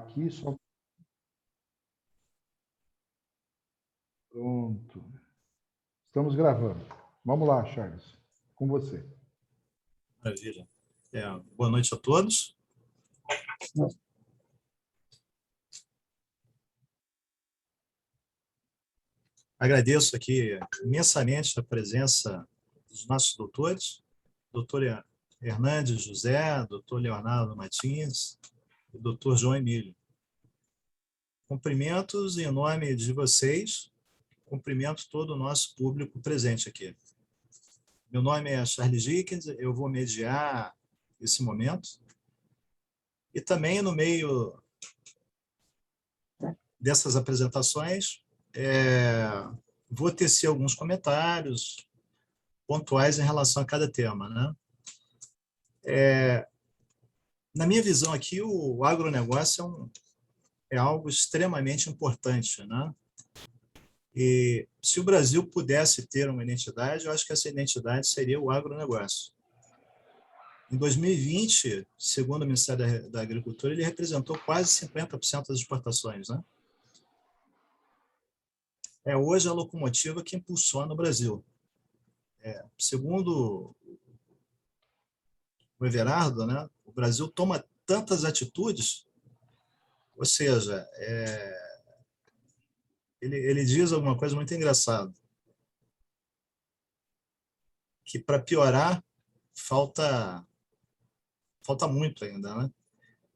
aqui, só... Pronto. Estamos gravando. Vamos lá, Charles. Com você. Maravilha. Boa noite a todos. Agradeço aqui imensamente a presença dos nossos doutores, doutor Hernandes José, doutor Leonardo Martins e doutor João Emílio. Cumprimentos em nome de vocês, cumprimento todo o nosso público presente aqui. Meu nome é Charles Dickens, eu vou mediar esse momento. E também no meio dessas apresentações, vou tecer alguns comentários pontuais em relação a cada tema, né? Na minha visão aqui, o agronegócio é algo extremamente importante, né? E se o Brasil pudesse ter uma identidade, eu acho que essa identidade seria o agronegócio. Em 2020, segundo o Ministério da Agricultura, ele representou quase 50% das exportações, né? É hoje a locomotiva que impulsiona o Brasil. Segundo o Everardo, né, o Brasil toma tantas atitudes, ou seja, ele diz alguma coisa muito engraçada, que para piorar falta muito ainda, né?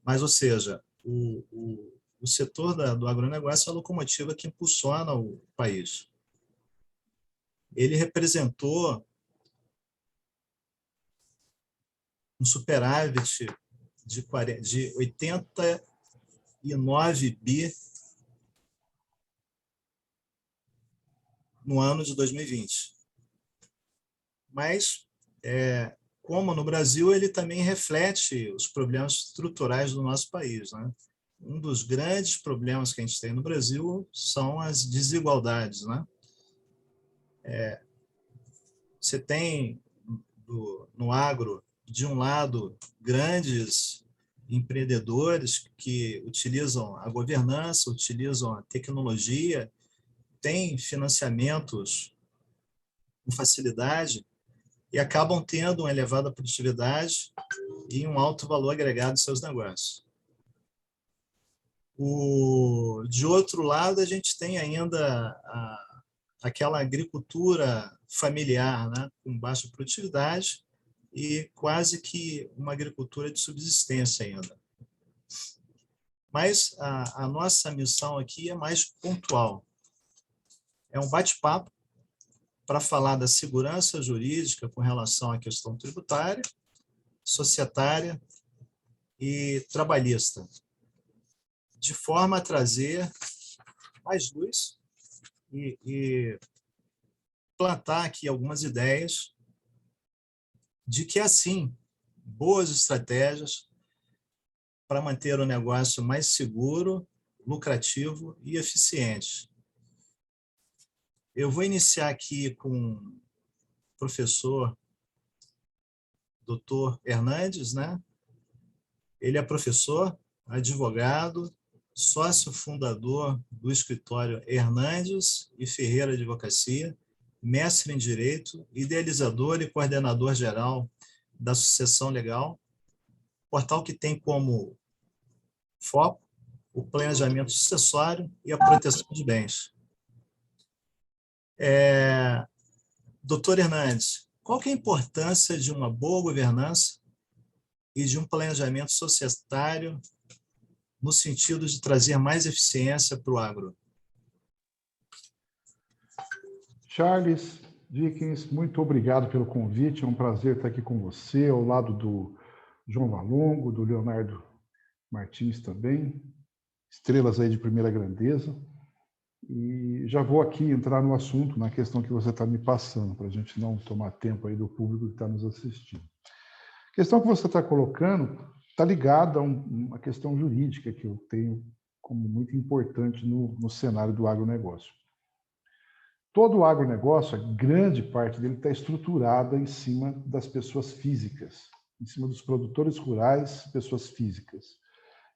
Mas, ou seja, o setor do agronegócio é a locomotiva que impulsiona o país. Ele representou um superávit de 89 bi no ano de 2020. Mas, como no Brasil, ele também reflete os problemas estruturais do nosso país, né? Um dos grandes problemas que a gente tem no Brasil são as desigualdades, né? Você tem no agro, de um lado, grandes empreendedores que utilizam a governança, utilizam a tecnologia, têm financiamentos com facilidade e acabam tendo uma elevada produtividade e um alto valor agregado em seus negócios. De outro lado, a gente tem ainda aquela agricultura familiar, né, com baixa produtividade e quase que uma agricultura de subsistência ainda. Mas a nossa missão aqui é mais pontual. É um bate-papo para falar da segurança jurídica com relação à questão tributária, societária e trabalhista, de forma a trazer mais luz e plantar aqui algumas ideias de que, assim, boas estratégias para manter o negócio mais seguro, lucrativo e eficiente. Eu vou iniciar aqui com o professor Dr. Hernandes, né? Ele é professor, advogado, sócio fundador do escritório Hernandes e Ferreira Advocacia, mestre em Direito, idealizador e coordenador geral da Sucessão Legal, portal que tem como foco o planejamento sucessório e a proteção de bens. Doutor Hernandes, qual que é a importância de uma boa governança e de um planejamento societário no sentido de trazer mais eficiência para o agro? Charles Dickens, muito obrigado pelo convite. É um prazer estar aqui com você, ao lado do João Valongo, do Leonardo Martins também, estrelas aí de primeira grandeza. E já vou aqui entrar no assunto, na questão que você está me passando, para a gente não tomar tempo aí do público que está nos assistindo. A questão que você está colocando está ligada a uma questão jurídica que eu tenho como muito importante no cenário do agronegócio. Todo o agronegócio, a grande parte dele está estruturada em cima das pessoas físicas, em cima dos produtores rurais, pessoas físicas.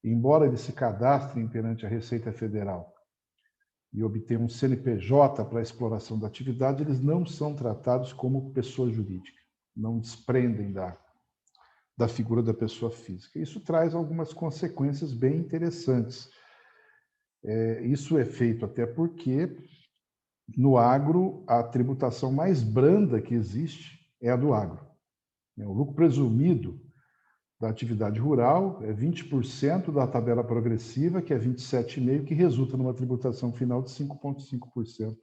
embora eles se cadastrem perante a Receita Federal e obtenham um CNPJ para a exploração da atividade, eles não são tratados como pessoa jurídica, não desprendem da figura da pessoa física. Isso traz algumas consequências bem interessantes. Isso é feito até porque, no agro, a tributação mais branda que existe é a do agro. O lucro presumido da atividade rural é 20% da tabela progressiva, que é 27,5%, que resulta numa tributação final de 5,5%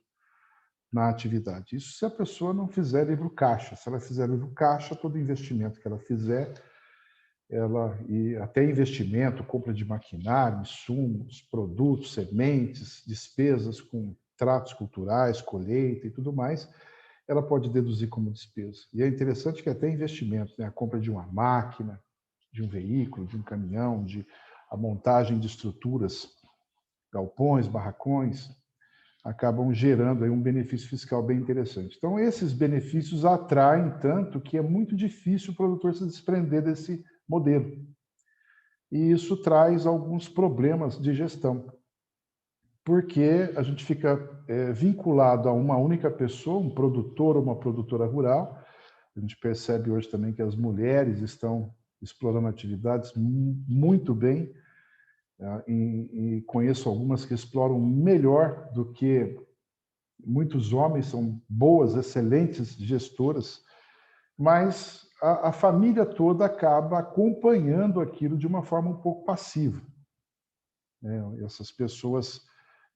na atividade. Isso se a pessoa não fizer livro caixa. Se ela fizer livro caixa, todo investimento que ela fizer, e até investimento, compra de maquinário, insumos, produtos, sementes, despesas com tratos culturais, colheita e tudo mais, ela pode deduzir como despesa. E é interessante que até investimentos, né? A compra de uma máquina, de um veículo, de um caminhão, a montagem de estruturas, galpões, barracões, acabam gerando aí um benefício fiscal bem interessante. Então, esses benefícios atraem tanto que é muito difícil o produtor se desprender desse modelo. E isso traz alguns problemas de gestão, porque a gente fica vinculado a uma única pessoa, um produtor ou uma produtora rural. A gente percebe hoje também que as mulheres estão explorando atividades muito bem, e conheço algumas que exploram melhor do que muitos homens, são boas, excelentes gestoras, mas a família toda acaba acompanhando aquilo de uma forma um pouco passiva. Essas pessoas,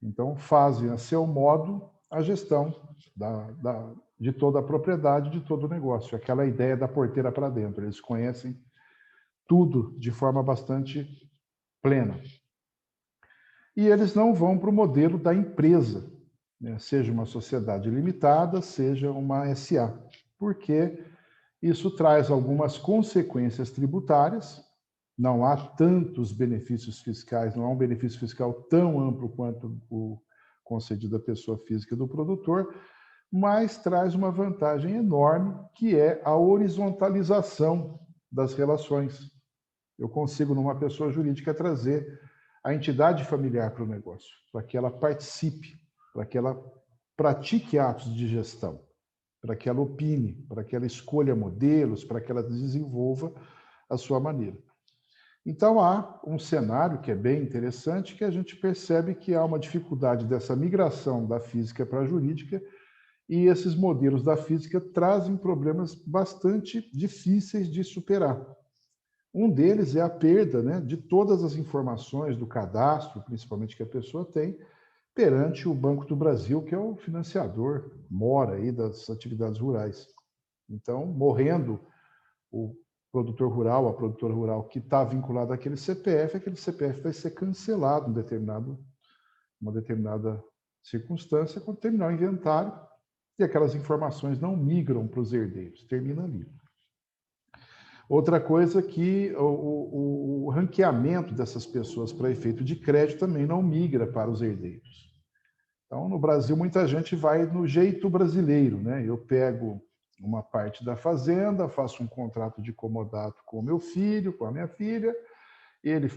então, fazem a seu modo a gestão de toda a propriedade, de todo o negócio. Aquela ideia da porteira para dentro. Eles conhecem tudo de forma bastante plena. E eles não vão para o modelo da empresa, né? Seja uma sociedade limitada, seja uma SA, porque isso traz algumas consequências tributárias. Não há tantos benefícios fiscais, não há um benefício fiscal tão amplo quanto o concedido à pessoa física do produtor, mas traz uma vantagem enorme, que é a horizontalização das relações. Eu consigo, numa pessoa jurídica, trazer a entidade familiar para o negócio, para que ela participe, para que ela pratique atos de gestão, para que ela opine, para que ela escolha modelos, para que ela desenvolva a sua maneira. Então, há um cenário que é bem interessante, que a gente percebe que há uma dificuldade dessa migração da física para a jurídica, e esses modelos da física trazem problemas bastante difíceis de superar. Um deles é a perda, né, de todas as informações do cadastro, principalmente que a pessoa tem, perante o Banco do Brasil, que é o financiador mora aí das atividades rurais. Então, morrendo o produtor rural, a produtora rural que está vinculado àquele CPF vai ser cancelado em uma determinada circunstância, quando terminar o inventário, e aquelas informações não migram para os herdeiros, termina ali. Outra coisa que o ranqueamento dessas pessoas para efeito de crédito também não migra para os herdeiros. Então, no Brasil, muita gente vai no jeito brasileiro, né? Eu pego uma parte da fazenda, faço um contrato de comodato com o meu filho, com a minha filha, ele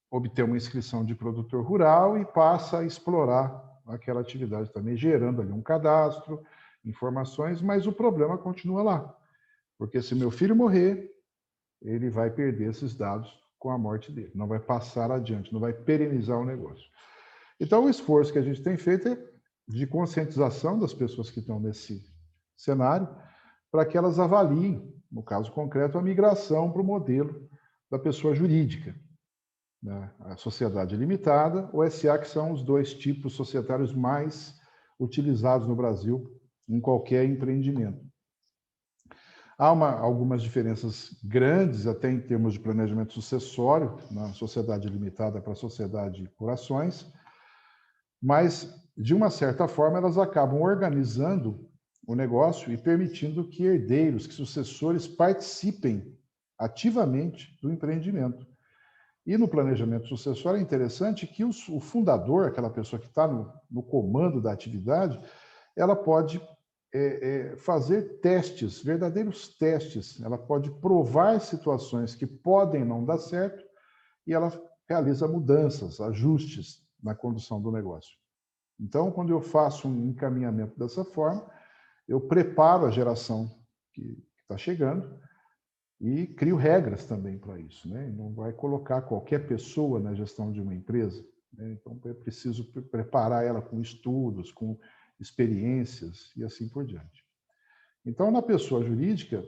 obtém uma inscrição de produtor rural e passa a explorar aquela atividade também, gerando ali um cadastro, informações, mas o problema continua lá. Porque se meu filho morrer, ele vai perder esses dados com a morte dele, não vai passar adiante, não vai perenizar o negócio. Então, o esforço que a gente tem feito é de conscientização das pessoas que estão nesse cenário, para que elas avaliem, no caso concreto, a migração para o modelo da pessoa jurídica, né? A sociedade limitada, o SA, que são os dois tipos societários mais utilizados no Brasil em qualquer empreendimento. Há algumas diferenças grandes, até em termos de planejamento sucessório, na sociedade limitada para a sociedade por ações, mas, de uma certa forma, elas acabam organizando o negócio e permitindo que herdeiros, que sucessores participem ativamente do empreendimento. E no planejamento sucessório é interessante que o fundador, aquela pessoa que está no comando da atividade, ela pode fazer testes, verdadeiros testes. Ela pode provar situações que podem não dar certo e ela realiza mudanças, ajustes na condução do negócio. Então, quando eu faço um encaminhamento dessa forma, eu preparo a geração que está chegando e crio regras também para isso, né? Não vai colocar qualquer pessoa na gestão de uma empresa, né? Então, é preciso preparar ela com estudos, com experiências e assim por diante. Então, na pessoa jurídica,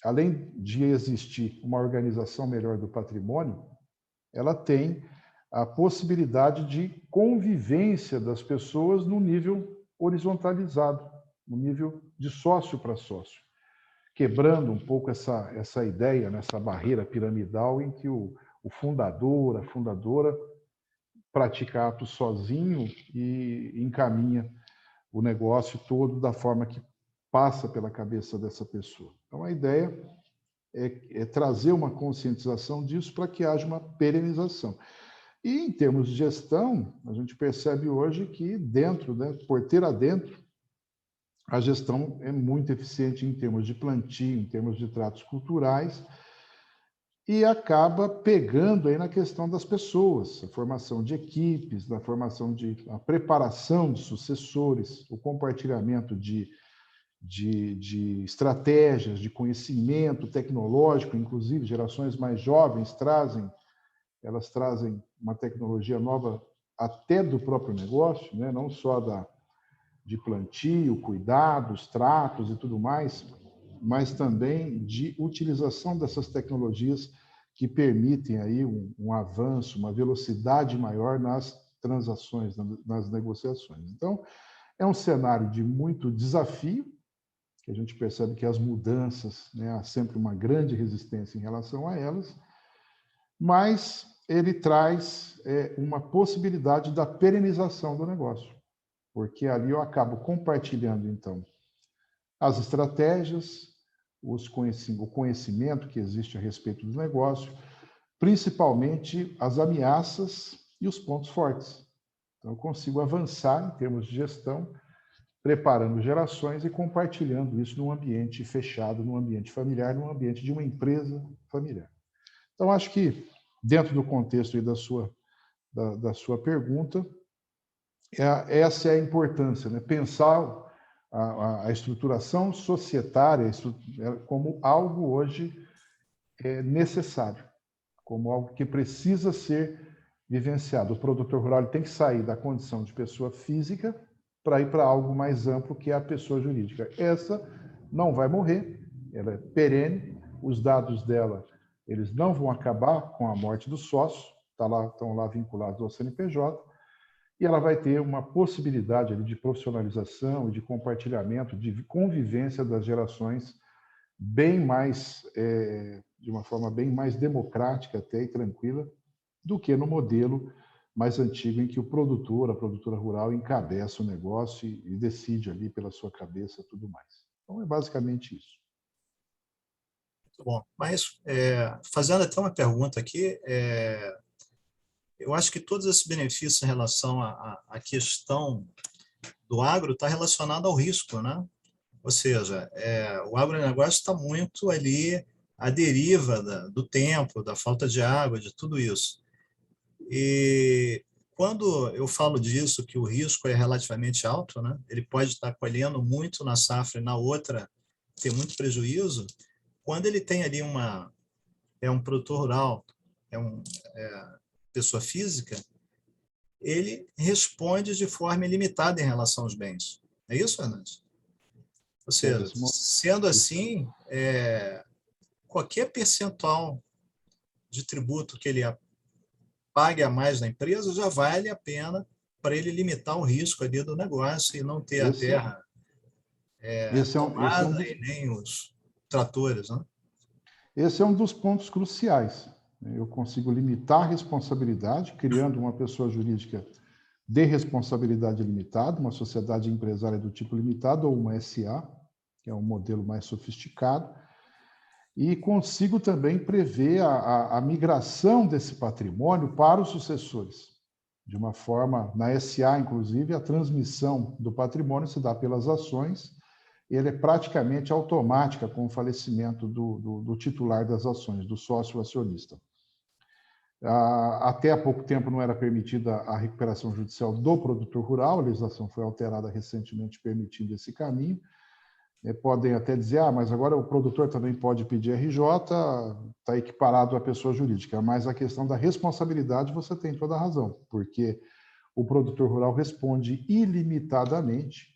além de existir uma organização melhor do patrimônio, ela tem a possibilidade de convivência das pessoas no nível horizontalizado, no nível de sócio para sócio, quebrando um pouco essa ideia, essa barreira piramidal em que o fundador, a fundadora, pratica atos sozinho e encaminha o negócio todo da forma que passa pela cabeça dessa pessoa. Então, a ideia é trazer uma conscientização disso para que haja uma perenização. E, em termos de gestão, a gente percebe hoje que dentro, né, porteira adentro, a gestão é muito eficiente em termos de plantio, em termos de tratos culturais, e acaba pegando aí na questão das pessoas, a formação de equipes, a preparação de sucessores, o compartilhamento de estratégias, de conhecimento tecnológico, inclusive gerações mais jovens elas trazem uma tecnologia nova até do próprio negócio, né? Não só de plantio, cuidados, tratos e tudo mais, mas também de utilização dessas tecnologias que permitem aí um avanço, uma velocidade maior nas transações, nas negociações. Então, é um cenário de muito desafio, que a gente percebe que as mudanças, né, há sempre uma grande resistência em relação a elas, mas ele traz uma possibilidade da perenização do negócio, porque ali eu acabo compartilhando, então, as estratégias, o conhecimento que existe a respeito do negócio, principalmente as ameaças e os pontos fortes. Então, eu consigo avançar em termos de gestão, preparando gerações e compartilhando isso num ambiente fechado, num ambiente familiar, num ambiente de uma empresa familiar. Então, acho que, dentro do contexto aí da sua pergunta, essa é a importância, né? Pensar a estruturação societária como algo hoje necessário, como algo que precisa ser vivenciado. O produtor rural tem que sair da condição de pessoa física para ir para algo mais amplo, que é a pessoa jurídica. Essa não vai morrer, ela é perene, os dados dela eles não vão acabar com a morte do sócio, estão lá vinculados ao CNPJ, e ela vai ter uma possibilidade ali de profissionalização e de compartilhamento, de convivência das gerações bem mais, de uma forma bem mais democrática até e tranquila, do que no modelo mais antigo em que o produtor, a produtora rural encabeça o negócio e decide ali pela sua cabeça tudo mais. Então, é basicamente isso. Muito bom. Mas, fazendo até uma pergunta aqui, eu acho que todos esses benefícios em relação à questão do agro está relacionado ao risco, né? Ou seja, o agronegócio está muito ali à deriva do tempo, da falta de água, de tudo isso. E quando eu falo disso, que o risco é relativamente alto, né? Ele pode estar colhendo muito na safra e na outra ter muito prejuízo. Quando ele tem ali um produtor rural, pessoa física, ele responde de forma ilimitada em relação aos bens. É isso, Fernandes? Ou seja, sendo assim, qualquer percentual de tributo que ele pague a mais na empresa já vale a pena para ele limitar o risco ali do negócio e não ter a terra tomada e nem os tratores, né? Esse é um dos pontos cruciais. Eu consigo limitar a responsabilidade, criando uma pessoa jurídica de responsabilidade limitada, uma sociedade empresária do tipo limitado, ou uma SA, que é um modelo mais sofisticado, e consigo também prever a migração desse patrimônio para os sucessores. De uma forma, na SA, inclusive, a transmissão do patrimônio se dá pelas ações, ele é praticamente automática com o falecimento do titular das ações, do sócio acionista. Até há pouco tempo não era permitida a recuperação judicial do produtor rural, a legislação foi alterada recentemente permitindo esse caminho. Podem até dizer, mas agora o produtor também pode pedir RJ, está equiparado à pessoa jurídica, mas a questão da responsabilidade você tem toda a razão, porque o produtor rural responde ilimitadamente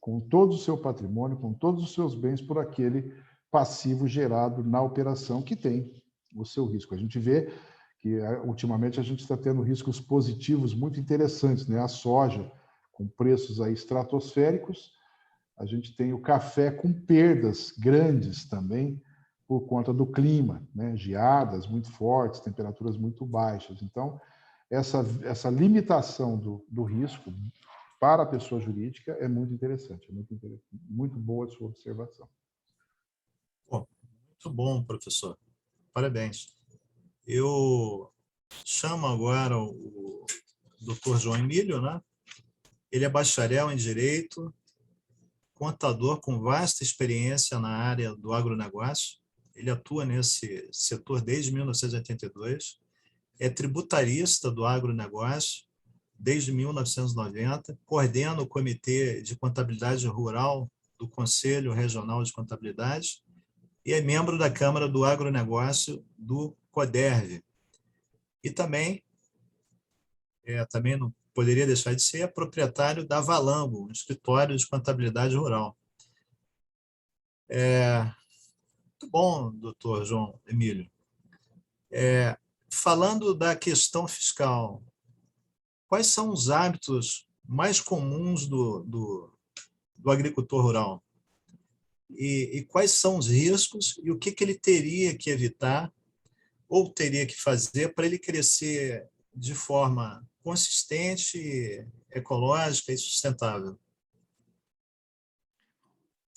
com todo o seu patrimônio, com todos os seus bens por aquele passivo gerado na operação que tem o seu risco. A gente vê que ultimamente a gente está tendo riscos positivos muito interessantes, né? A soja com preços aí estratosféricos, a gente tem o café com perdas grandes também por conta do clima, né? Geadas muito fortes, temperaturas muito baixas. Então, essa limitação do risco para a pessoa jurídica é muito interessante, muito boa a sua observação. Muito bom, professor. Parabéns. Eu chamo agora o Dr. João Emílio, né? Ele é bacharel em Direito, contador com vasta experiência na área do agronegócio. Ele atua nesse setor desde 1982, é tributarista do agronegócio desde 1990, coordena o Comitê de Contabilidade Rural do Conselho Regional de Contabilidade e é membro da Câmara do Agronegócio do CODERV. E também não poderia deixar de ser, é proprietário da Valango, um escritório de contabilidade rural. Muito bom, doutor João Emílio. Falando da questão fiscal, quais são os hábitos mais comuns do agricultor rural? E quais são os riscos e o que ele teria que evitar ou teria que fazer para ele crescer de forma consistente, ecológica e sustentável?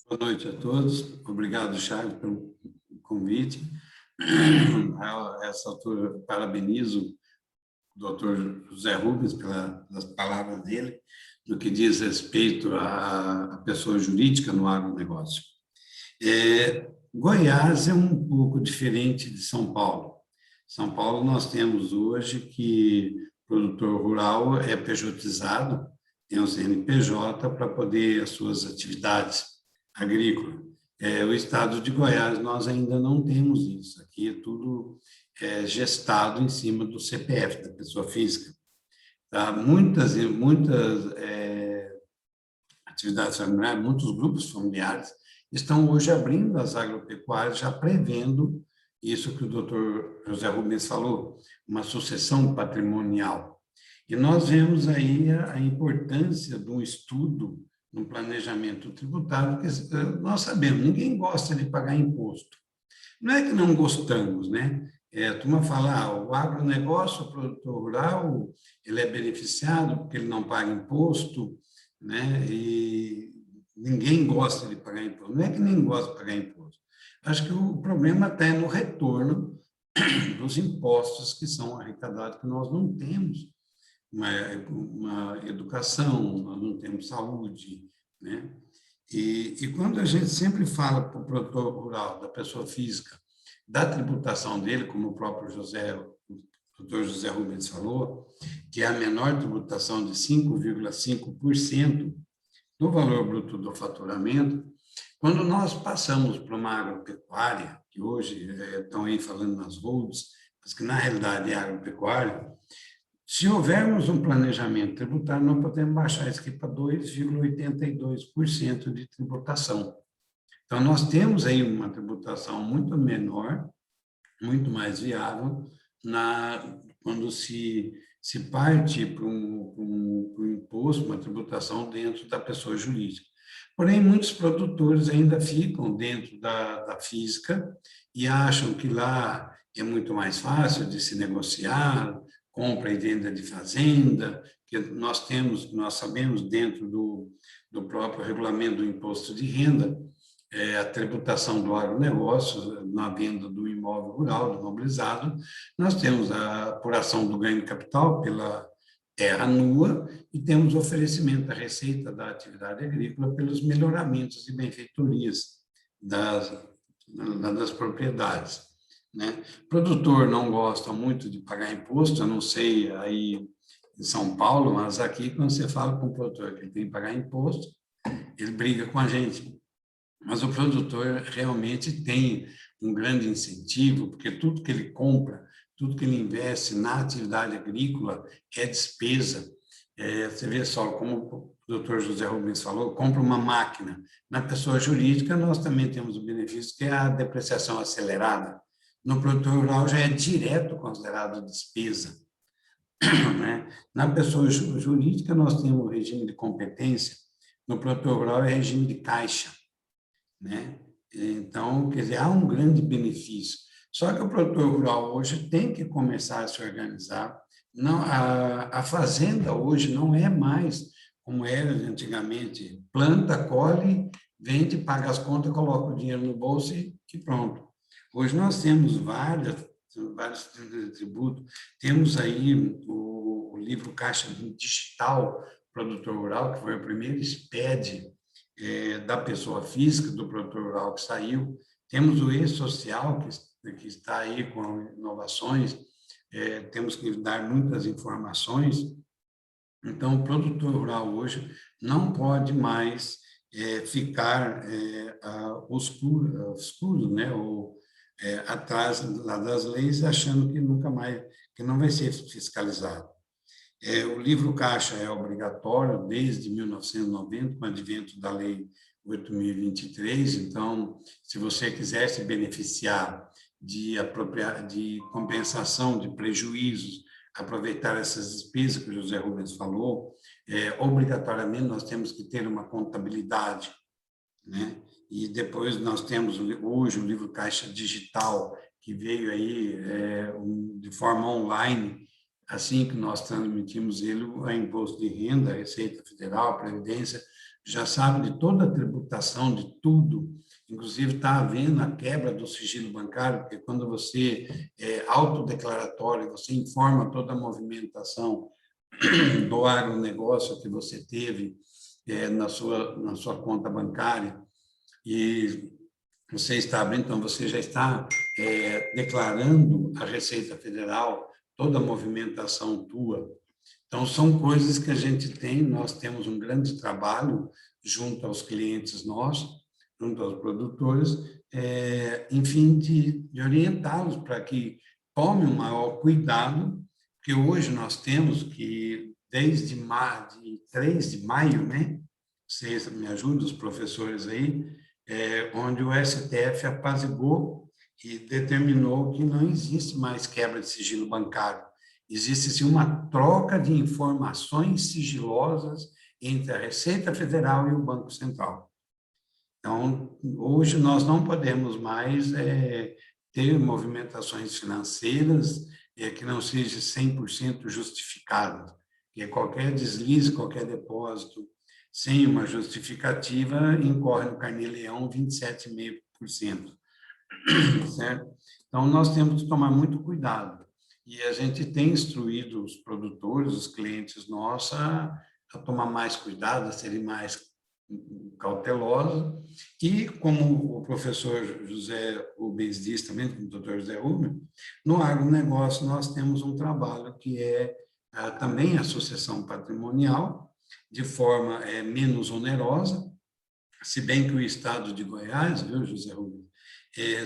Boa noite a todos. Obrigado, Charles, pelo convite. A essa altura, parabenizo o doutor José Rubens pelas palavras dele, no que diz respeito à pessoa jurídica no agronegócio. Goiás é um pouco diferente de São Paulo. São Paulo, nós temos hoje que o produtor rural é pejotizado, tem um CNPJ para poder as suas atividades agrícolas. O estado de Goiás, nós ainda não temos isso. Aqui é tudo gestado em cima do CPF, da pessoa física. Tá? Muitas atividades familiares, muitos grupos familiares estão hoje abrindo as agropecuárias, já prevendo isso que o doutor José Rubens falou, uma sucessão patrimonial. E nós vemos aí a importância de um estudo no planejamento tributário, porque nós sabemos, ninguém gosta de pagar imposto. Não é que não gostamos, né? A turma fala, o agronegócio, o produtor rural, ele é beneficiado porque ele não paga imposto, né? E ninguém gosta de pagar imposto. Não é que ninguém gosta de pagar imposto. Acho que o problema está no retorno dos impostos que são arrecadados, que nós não temos uma educação, nós não temos saúde, né? E quando a gente sempre fala para o produtor rural, da pessoa física, da tributação dele, como o próprio doutor José Rubens falou, que é a menor tributação de 5,5% do valor bruto do faturamento, quando nós passamos para uma agropecuária, que hoje estão aí falando nas holds, mas que na realidade é agropecuária, se houvermos um planejamento tributário, nós podemos baixar isso aqui para 2,82% de tributação. Então, nós temos aí uma tributação muito menor, muito mais viável, quando se parte para um imposto, uma tributação dentro da pessoa jurídica. Porém, muitos produtores ainda ficam dentro da física e acham que lá é muito mais fácil de se negociar, compra e venda de fazenda, que nós sabemos dentro do próprio regulamento do imposto de renda, a tributação do agronegócio na venda do imóvel rural, do imobilizado, nós temos a apuração do ganho de capital pela terra nua e temos o oferecimento da receita da atividade agrícola pelos melhoramentos e benfeitorias das propriedades. né? O produtor não gosta muito de pagar imposto, eu não sei aí em São Paulo, mas aqui, quando você fala com o produtor que ele tem que pagar imposto, ele briga com a gente. Mas o produtor realmente tem um grande incentivo, porque tudo que ele compra, tudo que ele investe na atividade agrícola é despesa. Você vê só, como o doutor José Rubens falou, compra uma máquina. Na pessoa jurídica, nós também temos o benefício que é a depreciação acelerada. No produtor rural já é direto considerado despesa, né? Na pessoa jurídica, nós temos o regime de competência, no produtor rural é regime de caixa, né? Então, quer dizer, há um grande benefício. Só que o produtor rural hoje tem que começar a se organizar. Não, a fazenda hoje não é mais como era antigamente, planta, colhe, vende, paga as contas, coloca o dinheiro no bolso e pronto. Hoje nós temos vários tributos, temos aí o livro Caixa Digital Produtor Rural, que foi o primeiro SPED da pessoa física, do produtor rural que saiu. Temos o e-social, que está aí com inovações, temos que dar muitas informações. Então, o produtor rural hoje não pode mais ficar obscuro, né? Ou atrás das leis, achando que nunca mais, que não vai ser fiscalizado. O livro caixa é obrigatório desde 1990, com o advento da Lei 8.023. Então, se você quiser se beneficiar de compensação de prejuízos, aproveitar essas despesas que o José Rubens falou, obrigatoriamente nós temos que ter uma contabilidade, né? E depois nós temos hoje o livro Caixa Digital, que veio aí de forma online. Assim que nós transmitimos ele, a imposto de renda, a Receita Federal, a Previdência, já sabe de toda a tributação, de tudo. Inclusive, está havendo a quebra do sigilo bancário, porque quando você é autodeclaratório, você informa toda a movimentação do agronegócio que você teve na sua conta bancária, e você está abrindo, então você já está declarando à Receita Federal toda a movimentação tua. Então, são coisas que a gente tem, nós temos um grande trabalho junto aos clientes nossos, junto aos produtores, enfim, de orientá-los para que tomem um maior cuidado, porque hoje nós temos que, desde 3 de maio, né? Vocês me ajudam, os professores aí, onde o STF apaziguou e determinou que não existe mais quebra de sigilo bancário. Existe, sim, uma troca de informações sigilosas entre a Receita Federal e o Banco Central. Então, hoje nós não podemos mais ter movimentações financeiras que não sejam 100% justificadas. Que qualquer deslize, qualquer depósito sem uma justificativa incorre no carnê-leão 27,5%. Certo? Então, nós temos que tomar muito cuidado. E a gente tem instruído os produtores, os clientes nossos, a tomar mais cuidado, a serem mais cautelosos. E, como o professor José Rubens disse também, como o doutor José Rubens, no agronegócio nós temos um trabalho que é também a sucessão patrimonial, de forma menos onerosa, se bem que o estado de Goiás, viu, José Rubens,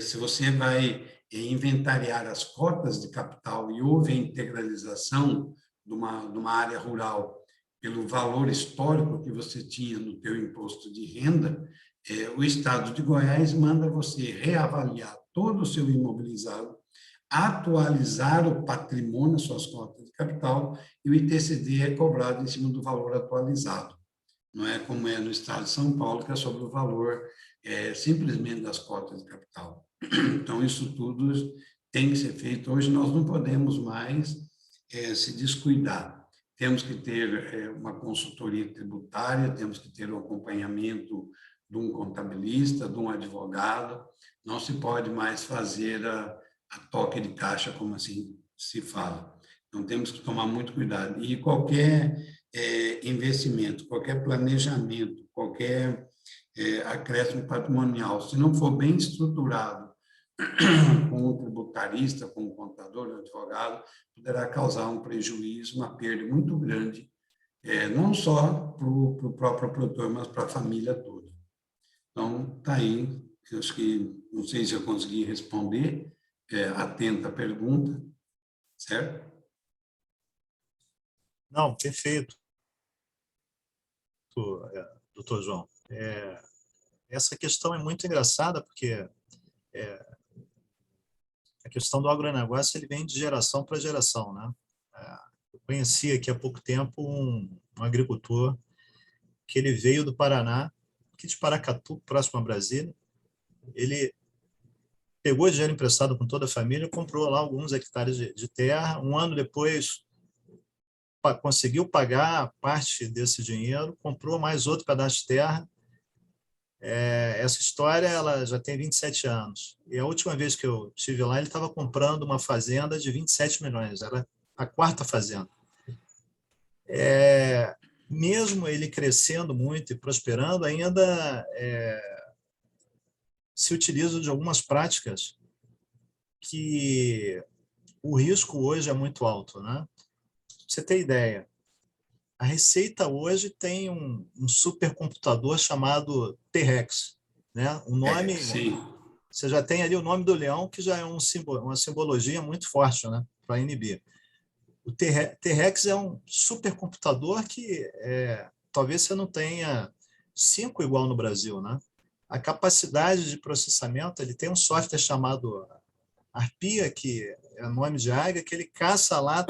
se você vai inventariar as cotas de capital e houve a integralização de uma área rural pelo valor histórico que você tinha no teu imposto de renda, o estado de Goiás manda você reavaliar todo o seu imobilizado, atualizar o patrimônio, suas cotas de capital, e o ITCD é cobrado em cima do valor atualizado. Não é como é no estado de São Paulo, que é sobre o valor simplesmente das cotas de capital. Então, isso tudo tem que ser feito. Hoje nós não podemos mais se descuidar. Temos que ter uma consultoria tributária, temos que ter o acompanhamento de um contabilista, de um advogado. Não se pode mais fazer a toque de caixa, como assim se fala. Então, temos que tomar muito cuidado. E qualquer investimento, qualquer planejamento, qualquer acréscimo patrimonial, se não for bem estruturado com o tributarista, com o contador, o advogado, poderá causar um prejuízo, uma perda muito grande, não só para o próprio produtor, mas para a família toda. Então, está aí, eu acho que, não sei se eu consegui responder, atenta à pergunta, certo? Não, perfeito, doutor João. Essa questão é muito engraçada, porque a questão do agronegócio ele vem de geração para geração, né? Eu conheci aqui há pouco tempo um agricultor que ele veio do Paraná, aqui de Paracatu, próximo a Brasília. Ele pegou dinheiro emprestado com toda a família, comprou lá alguns hectares de terra. Um ano depois, conseguiu pagar parte desse dinheiro, comprou mais outro pedaço de terra. Essa história ela já tem 27 anos. E a última vez que eu estive lá, ele estava comprando uma fazenda de 27 milhões. Era a quarta fazenda. Mesmo ele crescendo muito e prosperando, ainda se utiliza de algumas práticas que o risco hoje é muito alto, né? Pra você ter ideia, a Receita hoje tem um supercomputador chamado T-Rex, né? O nome, Sim. você já tem ali o nome do leão, que já é uma simbologia muito forte, né? Para inibir. O T-Rex é um supercomputador que talvez você não tenha 5 igual no Brasil, né? A capacidade de processamento, ele tem um software chamado Arpia, que é nome de águia, que ele caça lá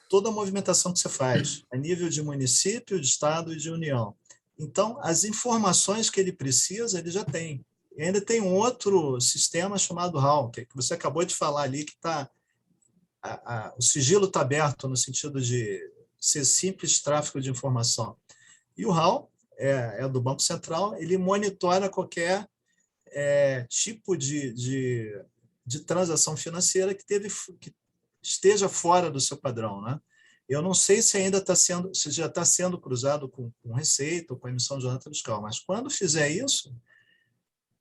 toda a movimentação que você faz, a nível de município, de estado e de união. Então, as informações que ele precisa, ele já tem. E ainda tem um outro sistema chamado HAL, que você acabou de falar ali, que o sigilo está aberto no sentido de ser simples tráfego de informação. E o HAL é do Banco Central, ele monitora qualquer tipo de transação financeira que esteja fora do seu padrão, né? Eu não sei se ainda se já está sendo cruzado com Receita ou com emissão de nota fiscal, mas quando fizer isso,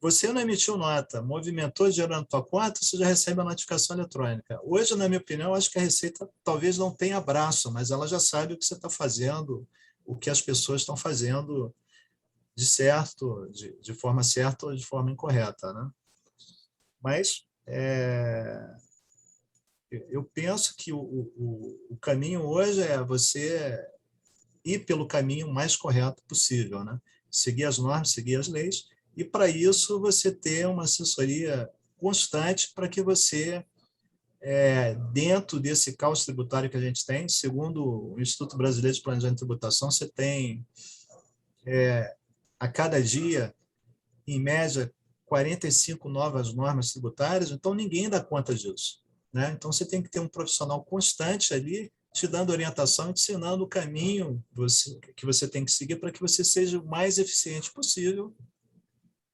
você não emitiu nota, movimentou dinheiro na tua conta, você já recebe a notificação eletrônica. Hoje, na minha opinião, acho que a Receita talvez não tenha braço, mas ela já sabe o que você está fazendo, o que as pessoas estão fazendo de forma certa ou de forma incorreta, né? Mas eu penso que o caminho hoje é você ir pelo caminho mais correto possível, né? Seguir as normas, seguir as leis, e para isso você ter uma assessoria constante para que você, dentro desse caos tributário que a gente tem, segundo o Instituto Brasileiro de Planejamento e Tributação, você tem, a cada dia, em média, 45 novas normas tributárias, então ninguém dá conta disso, né? Então você tem que ter um profissional constante ali, te dando orientação, te ensinando o caminho que você tem que seguir para que você seja o mais eficiente possível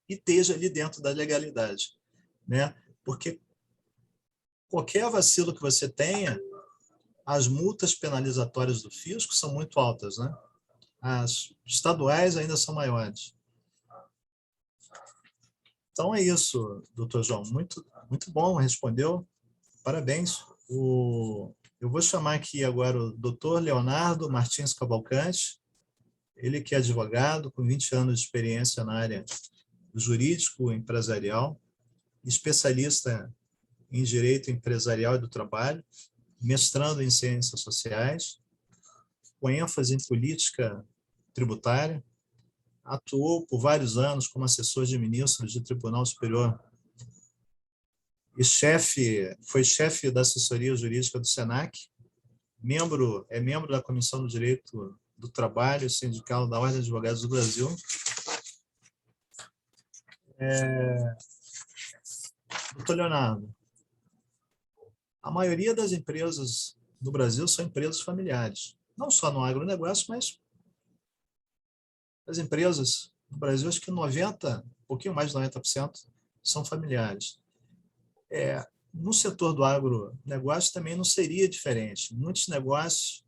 e esteja ali dentro da legalidade, né? Porque qualquer vacilo que você tenha, as multas penalizatórias do fisco são muito altas, né? As estaduais ainda são maiores. Então é isso, doutor João. Muito, muito bom, respondeu. Parabéns. Eu vou chamar aqui agora o doutor Leonardo Martins Cavalcante, ele que é advogado, com 20 anos de experiência na área jurídico empresarial, especialista em direito empresarial e do trabalho, mestrando em ciências sociais, com ênfase em política tributária, atuou por vários anos como assessor de ministros de Tribunal Superior e foi chefe da assessoria jurídica do SENAC, é membro da Comissão do Direito do Trabalho Sindical da Ordem de Advogados do Brasil. Doutor Leonardo, a maioria das empresas no Brasil são empresas familiares, não só no agronegócio, mas as empresas no Brasil, acho que um pouquinho mais de 90% são familiares. No setor do agronegócio também não seria diferente. Muitos negócios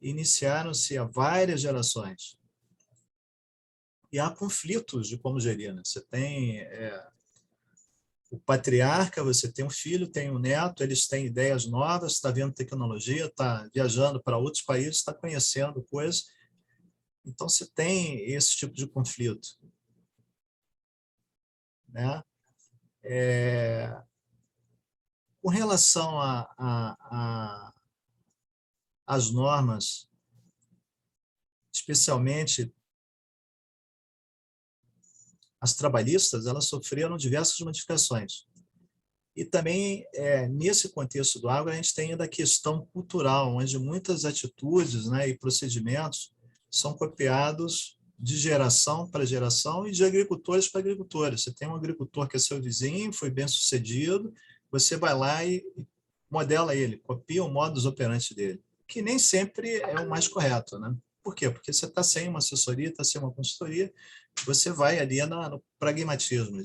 iniciaram-se há várias gerações. E há conflitos de como gerir, né? Você tem o patriarca, você tem um filho, tem um neto, eles têm ideias novas, está vendo tecnologia, está viajando para outros países, está conhecendo coisas. Então, você tem esse tipo de conflito, né? Com relação às normas, especialmente as trabalhistas, elas sofreram diversas modificações. E também, nesse contexto do agro, a gente tem ainda a questão cultural, onde muitas atitudes, né, e procedimentos são copiados de geração para geração e de agricultores para agricultores. Você tem um agricultor que é seu vizinho, foi bem sucedido, você vai lá e modela ele, copia o modus operandi dele, que nem sempre é o mais correto, né? Por quê? Porque você está sem uma assessoria, está sem uma consultoria, você vai ali no pragmatismo.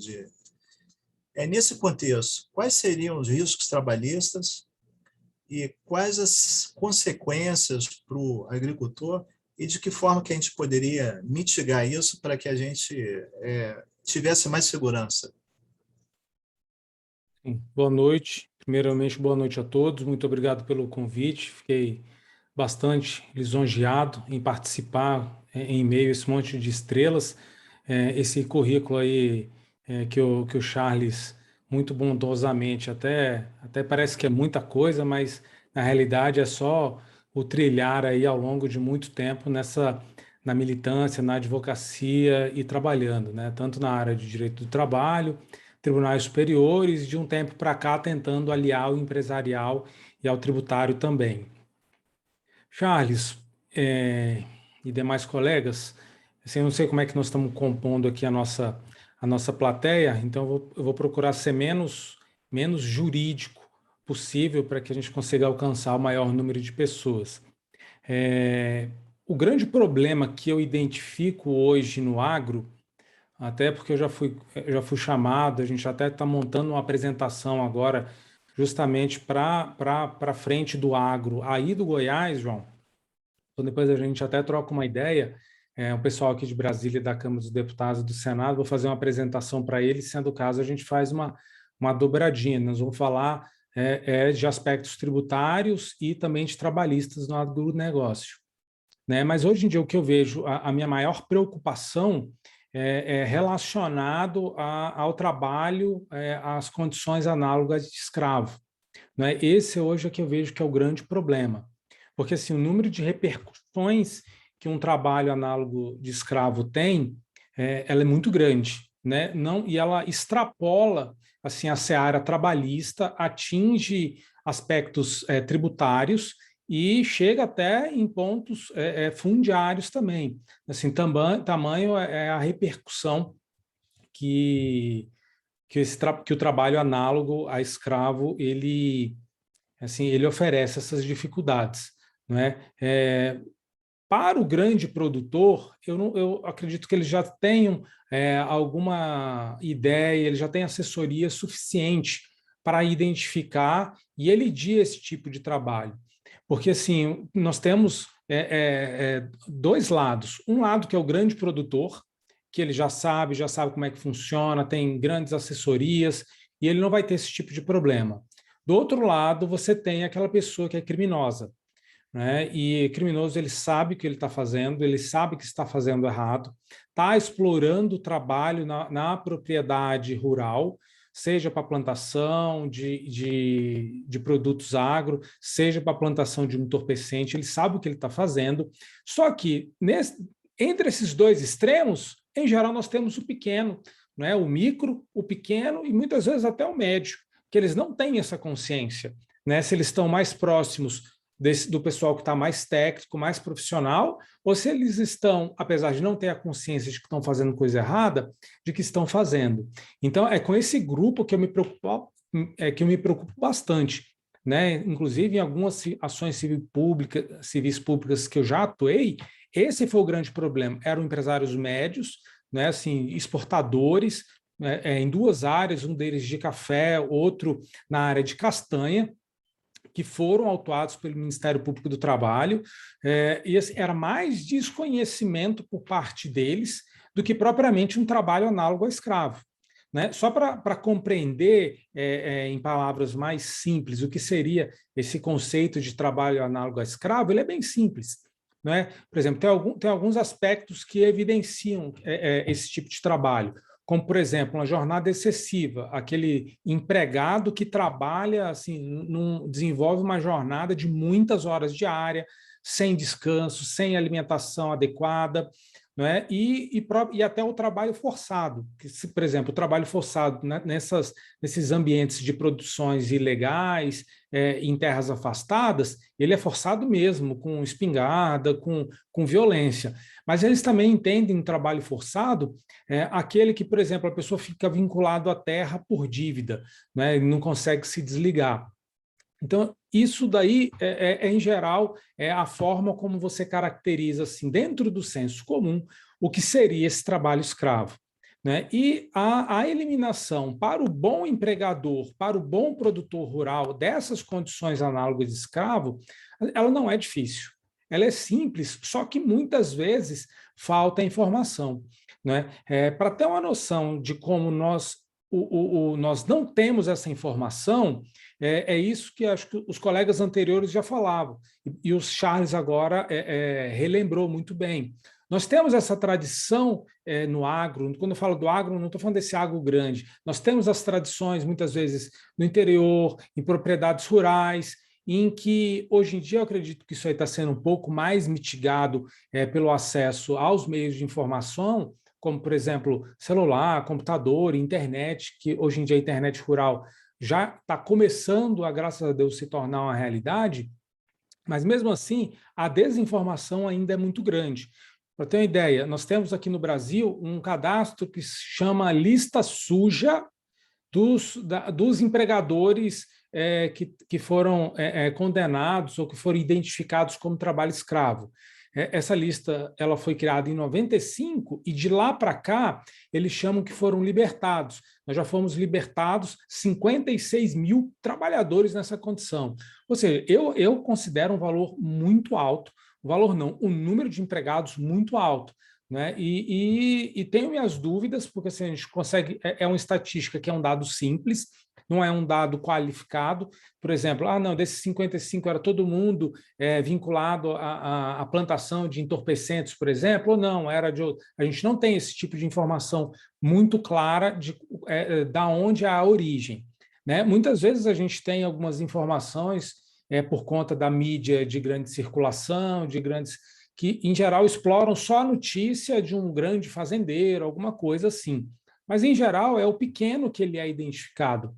Nesse contexto, quais seriam os riscos trabalhistas e quais as consequências para o agricultor e de que forma que a gente poderia mitigar isso para que a gente tivesse mais segurança? Sim. Boa noite. Primeiramente, boa noite a todos. Muito obrigado pelo convite. Fiquei bastante lisonjeado em participar em meio a esse monte de estrelas. Esse currículo aí que o Charles, muito bondosamente, até parece que é muita coisa, mas na realidade é só o trilhar aí ao longo de muito tempo na militância, na advocacia e trabalhando, né? Tanto na área de direito do trabalho, tribunais superiores, de um tempo para cá tentando aliar o empresarial e ao tributário também. Charles e demais colegas, assim, eu não sei como é que nós estamos compondo aqui a nossa plateia, então eu vou procurar ser menos jurídico possível para que a gente consiga alcançar o maior número de pessoas. O grande problema que eu identifico hoje no agro, até porque eu já fui chamado, a gente até está montando uma apresentação agora justamente para frente do agro aí do Goiás, João. Então depois a gente até troca uma ideia, o pessoal aqui de Brasília, da Câmara dos Deputados e do Senado, vou fazer uma apresentação para eles, sendo o caso a gente faz uma dobradinha, nós vamos falar de aspectos tributários e também de trabalhistas no agronegócio, né? Mas hoje em dia o que eu vejo, a minha maior preocupação é relacionado ao trabalho, às condições análogas de escravo, né? Esse hoje é que eu vejo que é o grande problema, porque assim, o número de repercussões que um trabalho análogo de escravo tem, ela é muito grande, né? E ela extrapola assim, a seara trabalhista, atinge aspectos tributários e chega até em pontos fundiários também. Assim, tamanho é a repercussão que o trabalho análogo a escravo ele oferece essas dificuldades, não é? Para o grande produtor, eu acredito que eles já tenham alguma ideia, ele já tem assessoria suficiente para identificar e elidir esse tipo de trabalho. Porque, assim, nós temos dois lados. Um lado que é o grande produtor, que ele já sabe como é que funciona, tem grandes assessorias, e ele não vai ter esse tipo de problema. Do outro lado, você tem aquela pessoa que é criminosa, né? E criminoso, ele sabe o que ele está fazendo, ele sabe que está fazendo errado, está explorando o trabalho na propriedade rural, seja para plantação de produtos agro, seja para plantação de um entorpecente, ele sabe o que ele está fazendo, só que entre esses dois extremos, em geral, nós temos o pequeno, né? O micro, o pequeno e muitas vezes até o médio, que eles não têm essa consciência, né? Se eles estão mais próximos do pessoal que está mais técnico, mais profissional, ou se eles estão, apesar de não ter a consciência de que estão fazendo coisa errada, de que estão fazendo. Então, é com esse grupo que eu me preocupo bastante, né? Inclusive, em algumas ações civis públicas que eu já atuei, esse foi o grande problema. Eram empresários médios, né? Assim, exportadores, em duas áreas, um deles de café, outro na área de castanha, que foram autuados pelo Ministério Público do Trabalho, e assim, era mais desconhecimento por parte deles do que propriamente um trabalho análogo a escravo, né? Só para compreender, em palavras mais simples, o que seria esse conceito de trabalho análogo a escravo, ele é bem simples, né? Por exemplo, tem alguns aspectos que evidenciam esse tipo de trabalho, como, por exemplo, uma jornada excessiva, aquele empregado que trabalha, assim, desenvolve uma jornada de muitas horas diárias, sem descanso, sem alimentação adequada, não é? E até o trabalho forçado, que, por exemplo, o trabalho forçado, né, nesses ambientes de produções ilegais, em terras afastadas, ele é forçado mesmo, com espingarda, com violência. Mas eles também entendem trabalho forçado aquele que, por exemplo, a pessoa fica vinculado à terra por dívida, né, e não consegue se desligar. Então, isso daí, em geral, é a forma como você caracteriza, assim, dentro do senso comum, o que seria esse trabalho escravo, né? E a eliminação para o bom empregador, para o bom produtor rural, dessas condições análogas de escravo, ela não é difícil. Ela é simples, só que muitas vezes falta informação, né? Para ter uma noção de como nós não temos essa informação, isso que acho que os colegas anteriores já falavam, e o Charles agora relembrou muito bem. Nós temos essa tradição no agro, quando eu falo do agro, não estou falando desse agro grande, nós temos as tradições, muitas vezes, no interior, em propriedades rurais, em que, hoje em dia, eu acredito que isso aí está sendo um pouco mais mitigado pelo acesso aos meios de informação, como, por exemplo, celular, computador, internet, que hoje em dia a internet rural já está começando a, graças a Deus, se tornar uma realidade, mas mesmo assim, a desinformação ainda é muito grande. Para ter uma ideia, nós temos aqui no Brasil um cadastro que se chama Lista Suja dos empregadores que foram condenados ou que foram identificados como trabalho escravo. Essa lista ela foi criada em 95 e de lá para cá eles chamam que foram libertados. Nós já fomos libertados 56 mil trabalhadores nessa condição. Ou seja, eu considero um valor muito alto, um número de empregados muito alto. Né? E tenho minhas dúvidas, porque assim, a gente consegue, uma estatística que é um dado simples, não é um dado qualificado. Por exemplo, não, desses 55 era todo mundo vinculado à plantação de entorpecentes, por exemplo, ou não, era de outro. A gente não tem esse tipo de informação muito clara de da onde é a origem. Né? Muitas vezes a gente tem algumas informações por conta da mídia de grande circulação, que, em geral, exploram só a notícia de um grande fazendeiro, alguma coisa assim. Mas, em geral, é o pequeno que ele é identificado.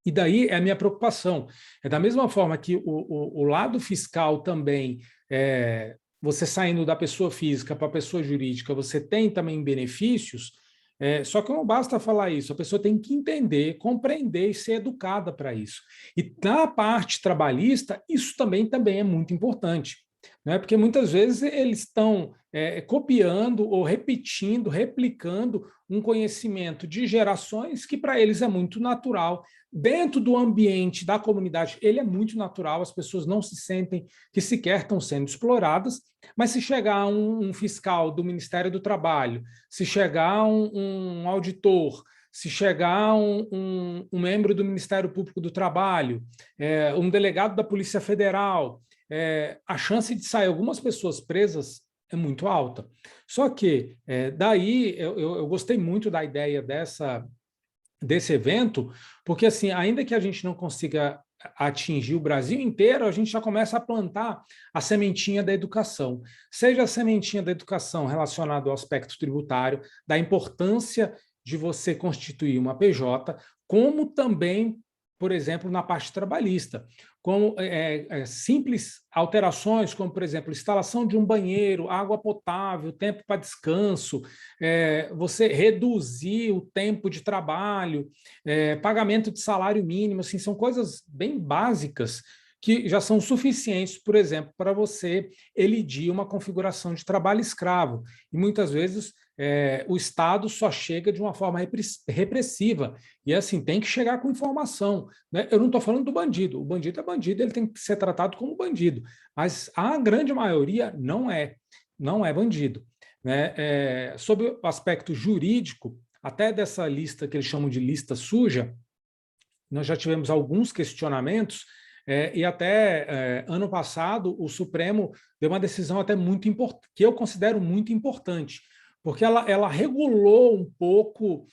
E daí é a minha preocupação. É da mesma forma que o lado fiscal também, você saindo da pessoa física para a pessoa jurídica, você tem também benefícios, só que não basta falar isso, a pessoa tem que entender, compreender e ser educada para isso. E na parte trabalhista, isso também é muito importante. Né? Porque muitas vezes eles estão copiando ou replicando um conhecimento de gerações que para eles é muito natural. Dentro do ambiente da comunidade, ele é muito natural, as pessoas não se sentem que sequer estão sendo exploradas, mas se chegar um fiscal do Ministério do Trabalho, se chegar um auditor, se chegar um membro do Ministério Público do Trabalho, um delegado da Polícia Federal, a chance de sair algumas pessoas presas é muito alta. Só que, daí, eu gostei muito da ideia desse evento, porque, assim, ainda que a gente não consiga atingir o Brasil inteiro, a gente já começa a plantar a sementinha da educação. Seja a sementinha da educação relacionada ao aspecto tributário, da importância de você constituir uma PJ, como também, por exemplo, na parte trabalhista, como simples alterações, como, por exemplo, instalação de um banheiro, água potável, tempo para descanso, você reduzir o tempo de trabalho, pagamento de salário mínimo, assim, são coisas bem básicas que já são suficientes, por exemplo, para você elidir uma configuração de trabalho escravo. E muitas vezes o Estado só chega de uma forma repressiva. E assim, tem que chegar com informação. Né? Eu não estou falando do bandido. O bandido é bandido, ele tem que ser tratado como bandido. Mas a grande maioria não é bandido. Né? Sobre o aspecto jurídico, até dessa lista que eles chamam de lista suja, nós já tivemos alguns questionamentos, e até ano passado o Supremo deu uma decisão até muito importante, que eu considero muito importante, porque ela regulou um pouco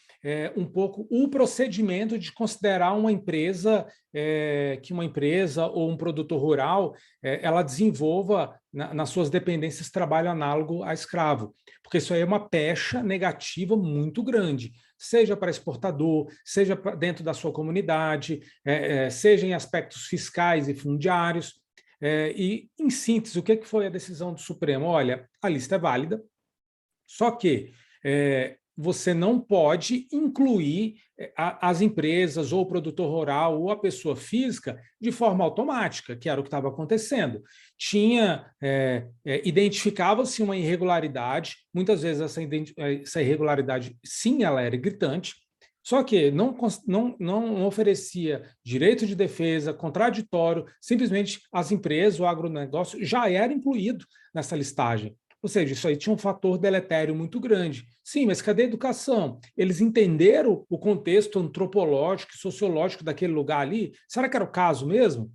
o procedimento de considerar uma empresa, que uma empresa ou um produtor rural, ela desenvolva nas suas dependências trabalho análogo a escravo, porque isso aí é uma pecha negativa muito grande, seja para exportador, seja dentro da sua comunidade, seja em aspectos fiscais e fundiários. E, em síntese, o que foi a decisão do Supremo? Olha, a lista é válida, só que você não pode incluir as empresas, ou o produtor rural, ou a pessoa física, de forma automática, que era o que estava acontecendo. Identificava-se uma irregularidade, muitas vezes essa irregularidade, sim, ela era gritante, só que não oferecia direito de defesa, contraditório, simplesmente as empresas, o agronegócio já era incluído nessa listagem. Ou seja, isso aí tinha um fator deletério muito grande. Sim, mas cadê a educação? Eles entenderam o contexto antropológico e sociológico daquele lugar ali? Será que era o caso mesmo?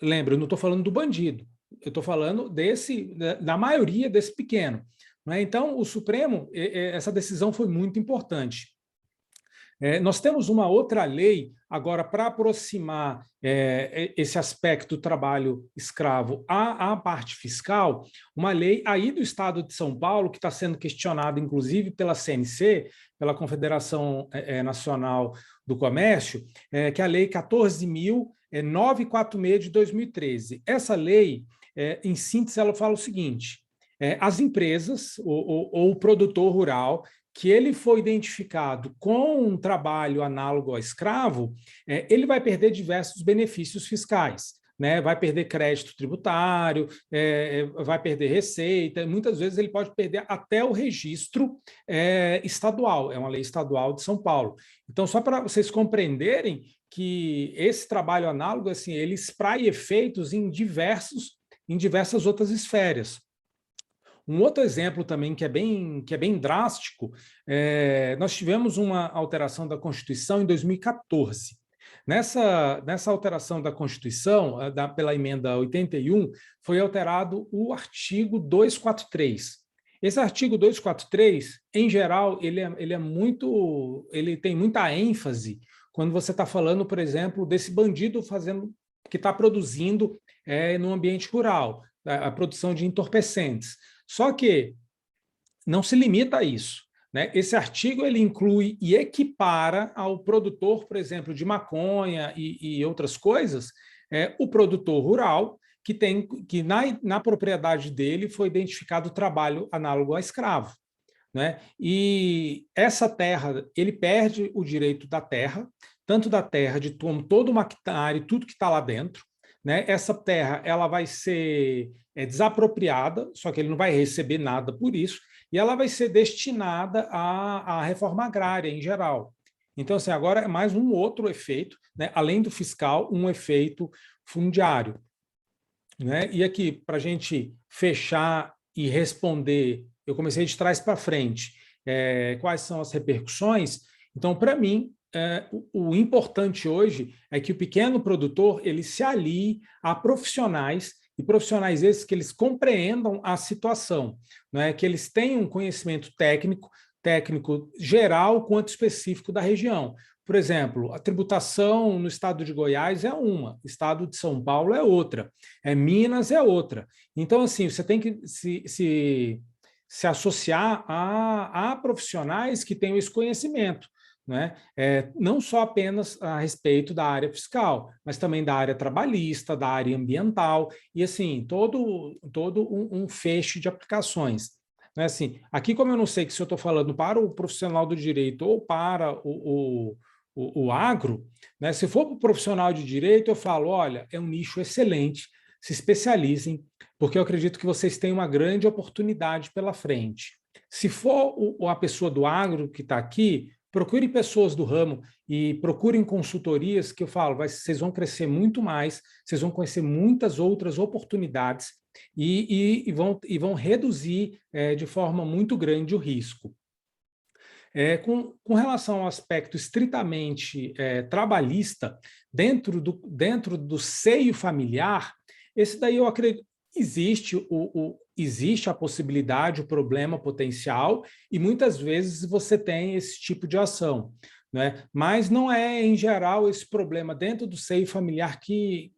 Lembra, eu não estou falando do bandido, eu estou falando da maioria desse pequeno. Não é? Então, o Supremo, essa decisão foi muito importante. Nós temos uma outra lei, agora, para aproximar esse aspecto do trabalho escravo à parte fiscal, uma lei aí do Estado de São Paulo, que está sendo questionada, inclusive, pela CNC, pela Confederação Nacional do Comércio, que é a Lei 14.946 de 2013. Essa lei, em síntese, ela fala o seguinte: as empresas ou o produtor rural que ele foi identificado com um trabalho análogo ao escravo, ele vai perder diversos benefícios fiscais, né? Vai perder crédito tributário, vai perder receita, muitas vezes ele pode perder até o registro estadual, é uma lei estadual de São Paulo. Então, só para vocês compreenderem que esse trabalho análogo, assim, ele espraia efeitos em diversas outras esferas. Um outro exemplo também que é bem drástico, nós tivemos uma alteração da Constituição em 2014. Nessa alteração da Constituição, pela emenda 81, foi alterado o artigo 243. Esse artigo 243, em geral, ele tem muita ênfase quando você está falando, por exemplo, desse bandido que está produzindo no ambiente rural, a produção de entorpecentes. Só que não se limita a isso, né? Esse artigo ele inclui e equipara ao produtor, por exemplo, de maconha e outras coisas, o produtor rural que na propriedade dele foi identificado trabalho análogo a escravo, né? E essa terra, ele perde o direito da terra, tanto da terra de todo o maquinário, tudo que está lá dentro, né? Essa terra ela vai ser desapropriada, só que ele não vai receber nada por isso, e ela vai ser destinada à reforma agrária em geral. Então, assim, agora é mais um outro efeito, né? Além do fiscal, um efeito fundiário, né? E aqui, para a gente fechar e responder, eu comecei de trás para frente, quais são as repercussões. Então, para mim, o importante hoje é que o pequeno produtor ele se alie a profissionais, e profissionais esses que eles compreendam a situação, né? Que eles tenham um conhecimento técnico geral quanto específico da região. Por exemplo, a tributação no estado de Goiás é uma, o estado de São Paulo é outra, Minas é outra. Então, assim, você tem que se associar a profissionais que tenham esse conhecimento, né? Não só apenas a respeito da área fiscal, mas também da área trabalhista, da área ambiental, e assim, todo um feixe de aplicações. Né? Assim, aqui, como eu não sei se eu estou falando para o profissional do direito ou para o agro, né? Se for para o profissional de direito, eu falo, olha, é um nicho excelente, se especializem, porque eu acredito que vocês têm uma grande oportunidade pela frente. Se for a pessoa do agro que está aqui, procure pessoas do ramo e procurem consultorias que eu falo, vocês vão crescer muito mais, vocês vão conhecer muitas outras oportunidades e vão reduzir de forma muito grande o risco. Com relação ao aspecto estritamente trabalhista, dentro do seio familiar, esse daí eu acredito existe a possibilidade, o problema potencial, e muitas vezes você tem esse tipo de ação, né? Mas não é, em geral, esse problema dentro do seio familiar que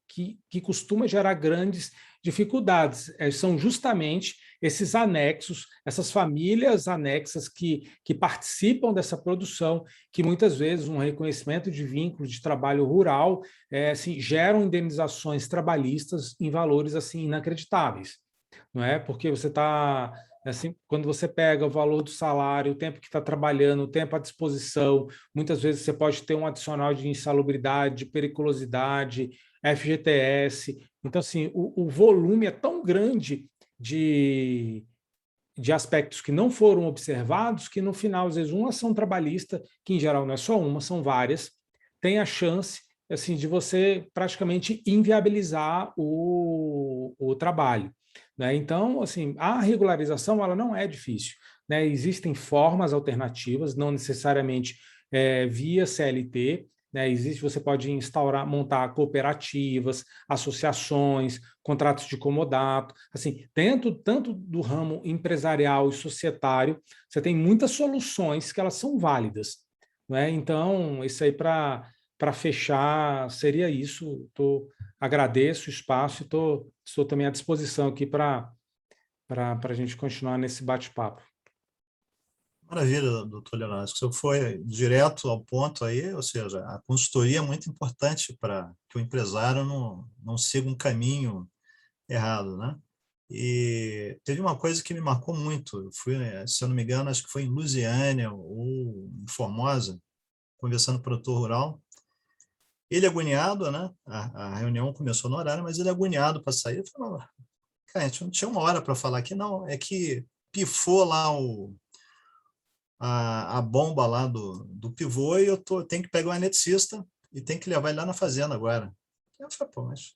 costuma gerar grandes dificuldades. São justamente esses anexos, essas famílias anexas que participam dessa produção, que muitas vezes um reconhecimento de vínculo de trabalho rural assim, geram indenizações trabalhistas em valores assim inacreditáveis, não é? Porque você está assim, quando você pega o valor do salário, o tempo que está trabalhando, o tempo à disposição, muitas vezes você pode ter um adicional de insalubridade, de periculosidade, FGTS. Então, assim, o volume é tão grande de aspectos que não foram observados que, no final, às vezes, uma ação trabalhista, que em geral não é só uma, são várias, tem a chance assim, de você praticamente inviabilizar o trabalho, né? Então, assim, a regularização ela não é difícil, né? Existem formas alternativas, não necessariamente via CLT, né? Você pode montar cooperativas, associações, contratos de comodato, assim, dentro tanto do ramo empresarial e societário, você tem muitas soluções que elas são válidas, né? Então, isso aí para fechar, seria isso. Agradeço o espaço e estou também à disposição aqui para a gente continuar nesse bate-papo. Maravilha, doutor Leonardo. O senhor foi direto ao ponto aí, ou seja, a consultoria é muito importante para que o empresário não siga um caminho errado, né? E teve uma coisa que me marcou muito. Eu fui, se eu não me engano, acho que foi em Lusiânia ou em Formosa, conversando com o produtor rural. Ele agoniado, né? A reunião começou no horário, mas ele agoniado para sair. Eu falei, cara, a gente não tinha uma hora para falar aqui, não. É que pifou lá a bomba lá do pivô e eu tenho que pegar o eletricista e tenho que levar ele lá na fazenda agora. Eu falei, pô, mas...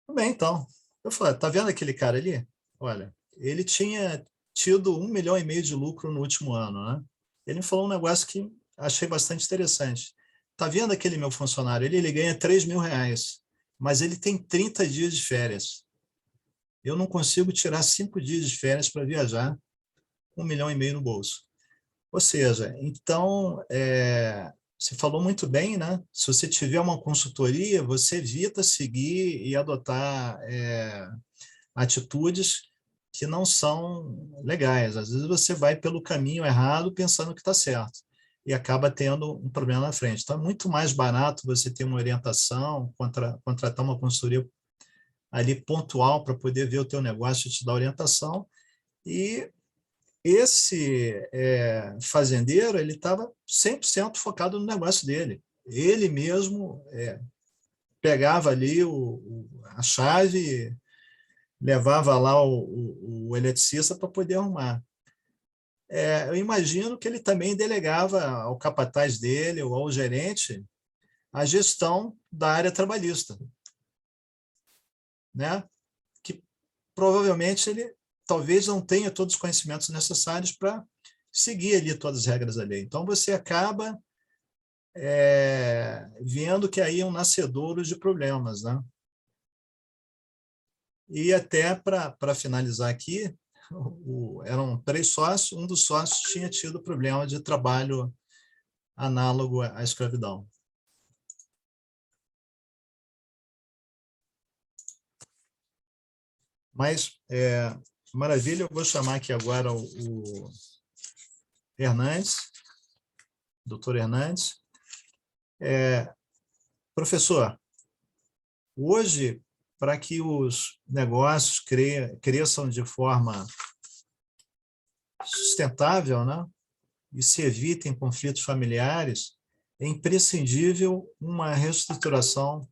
Tudo bem, então. Eu falei, tá vendo aquele cara ali? Olha, ele tinha tido 1,5 milhão de lucro no último ano, né? Ele me falou um negócio que achei bastante interessante. Tá vendo aquele meu funcionário? Ele ganha 3 mil reais, mas ele tem 30 dias de férias. Eu não consigo tirar 5 dias de férias para viajar com 1,5 milhão no bolso. Ou seja, então, você falou muito bem, né? Se você tiver uma consultoria, você evita seguir e adotar atitudes que não são legais. Às vezes você vai pelo caminho errado pensando que está certo e acaba tendo um problema na frente. Então, é muito mais barato você ter uma orientação, contratar uma consultoria ali pontual para poder ver o teu negócio e te dar orientação. E esse fazendeiro, ele estava 100% focado no negócio dele. Ele mesmo pegava ali a chave, levava lá o eletricista para poder arrumar. Eu imagino que ele também delegava ao capataz dele ou ao gerente a gestão da área trabalhista, né? Que provavelmente ele talvez não tenha todos os conhecimentos necessários para seguir ali todas as regras da lei. Então, você acaba vendo que aí é um nascedouro de problemas, né? E até para finalizar aqui, eram 3 sócios, um dos sócios tinha tido problema de trabalho análogo à escravidão. Mas, maravilha, eu vou chamar aqui agora o Hernandes, doutor Hernandes. Professor, hoje, para que os negócios cresçam de forma sustentável, né, e se evitem conflitos familiares, é imprescindível uma reestruturação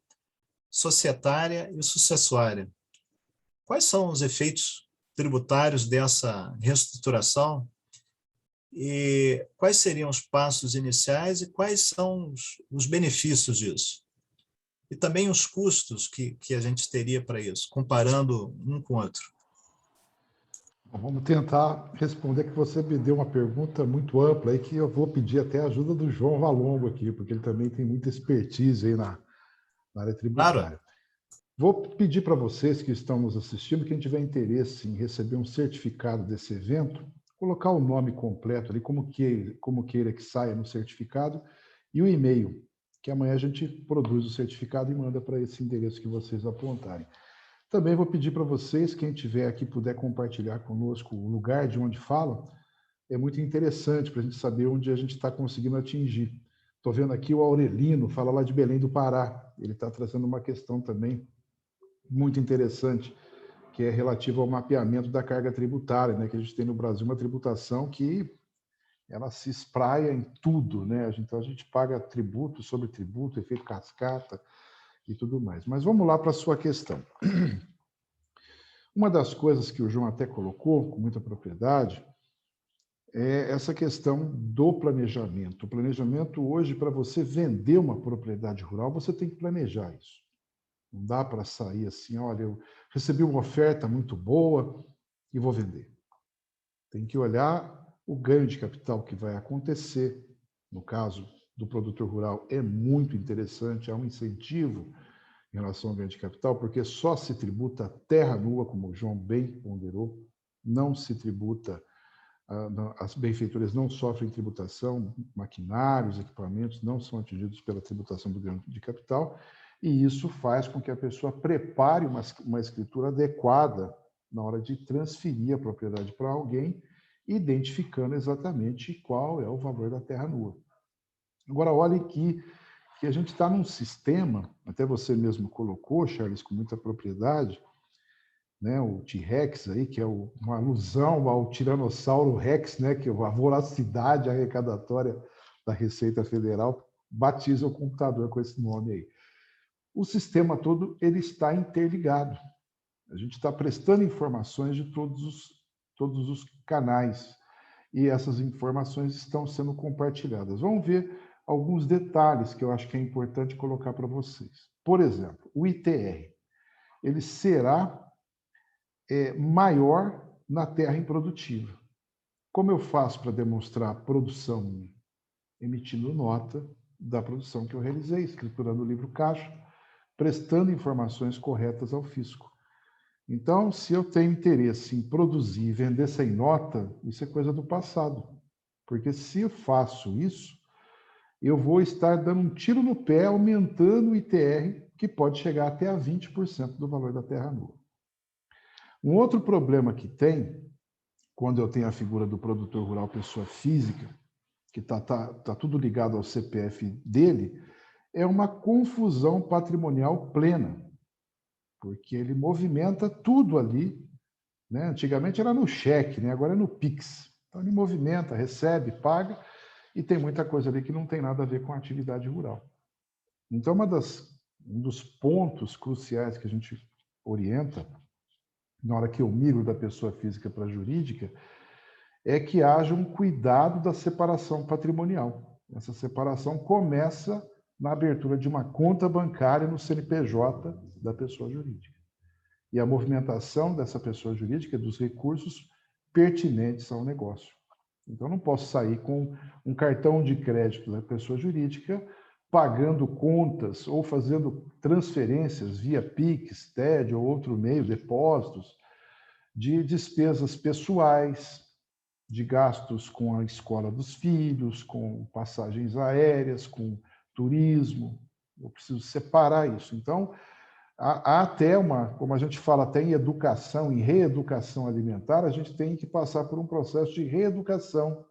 societária e sucessória. Quais são os efeitos tributários dessa reestruturação e quais seriam os passos iniciais e quais são os benefícios disso? E também os custos que a gente teria para isso, comparando um com o outro. Vamos tentar responder, que você me deu uma pergunta muito ampla aí, que eu vou pedir até a ajuda do João Valongo aqui, porque ele também tem muita expertise aí na área tributária. Claro. Vou pedir para vocês que estão nos assistindo, quem tiver interesse em receber um certificado desse evento, colocar o nome completo ali, como queira que saia no certificado, e o e-mail, que amanhã a gente produz o certificado e manda para esse endereço que vocês apontarem. Também vou pedir para vocês, quem tiver aqui puder compartilhar conosco o lugar de onde fala, é muito interessante para a gente saber onde a gente está conseguindo atingir. Estou vendo aqui o Aurelino, fala lá de Belém do Pará. Ele está trazendo uma questão também muito interessante, que é relativa ao mapeamento da carga tributária, né? Que a gente tem no Brasil uma tributação que ela se espraia em tudo, né? Então a gente paga tributo sobre tributo, efeito cascata e tudo mais. Mas vamos lá para a sua questão. Uma das coisas que o João até colocou com muita propriedade é essa questão do planejamento. O planejamento hoje, para você vender uma propriedade rural, você tem que planejar isso. Não dá para sair assim, olha, eu recebi uma oferta muito boa e vou vender. Tem que olhar o ganho de capital que vai acontecer. No caso do produtor rural, é muito interessante, há um incentivo em relação ao ganho de capital, porque só se tributa terra nua, como o João bem ponderou, não se tributa, as benfeitorias não sofrem tributação, maquinários, equipamentos não são atingidos pela tributação do ganho de capital, e isso faz com que a pessoa prepare uma escritura adequada na hora de transferir a propriedade para alguém, identificando exatamente qual é o valor da terra nua. Agora, olhe que a gente está num sistema, até você mesmo colocou, Charles, com muita propriedade, né, o T-Rex aí, que é uma alusão ao Tiranossauro Rex, né, que é a voracidade arrecadatória da Receita Federal, batiza o computador com esse nome aí. O sistema todo ele está interligado. A gente está prestando informações de todos os canais e essas informações estão sendo compartilhadas. Vamos ver alguns detalhes que eu acho que é importante colocar para vocês. Por exemplo, o ITR, ele será maior na terra improdutiva. Como eu faço para demonstrar a produção minha? Emitindo nota da produção que eu realizei, escriturando o livro caixa, prestando informações corretas ao fisco. Então, se eu tenho interesse em produzir e vender sem nota, isso é coisa do passado. Porque se eu faço isso, eu vou estar dando um tiro no pé, aumentando o ITR, que pode chegar até a 20% do valor da terra nua. Um outro problema que tem, quando eu tenho a figura do produtor rural pessoa física, que tá tudo ligado ao CPF dele, é uma confusão patrimonial plena, porque ele movimenta tudo ali, né? Antigamente era no cheque, né? Agora é no Pix. Então ele movimenta, recebe, paga, e tem muita coisa ali que não tem nada a ver com a atividade rural. Então, um dos pontos cruciais que a gente orienta, na hora que eu migro da pessoa física para a jurídica, é que haja um cuidado da separação patrimonial. Essa separação começa na abertura de uma conta bancária no CNPJ da pessoa jurídica. E a movimentação dessa pessoa jurídica dos recursos pertinentes ao negócio. Então, não posso sair com um cartão de crédito da pessoa jurídica pagando contas ou fazendo transferências via Pix, TED ou outro meio, depósitos, de despesas pessoais, de gastos com a escola dos filhos, com passagens aéreas, com turismo. Eu preciso separar isso. Então, há até como a gente fala até em educação, em reeducação alimentar, a gente tem que passar por um processo de reeducação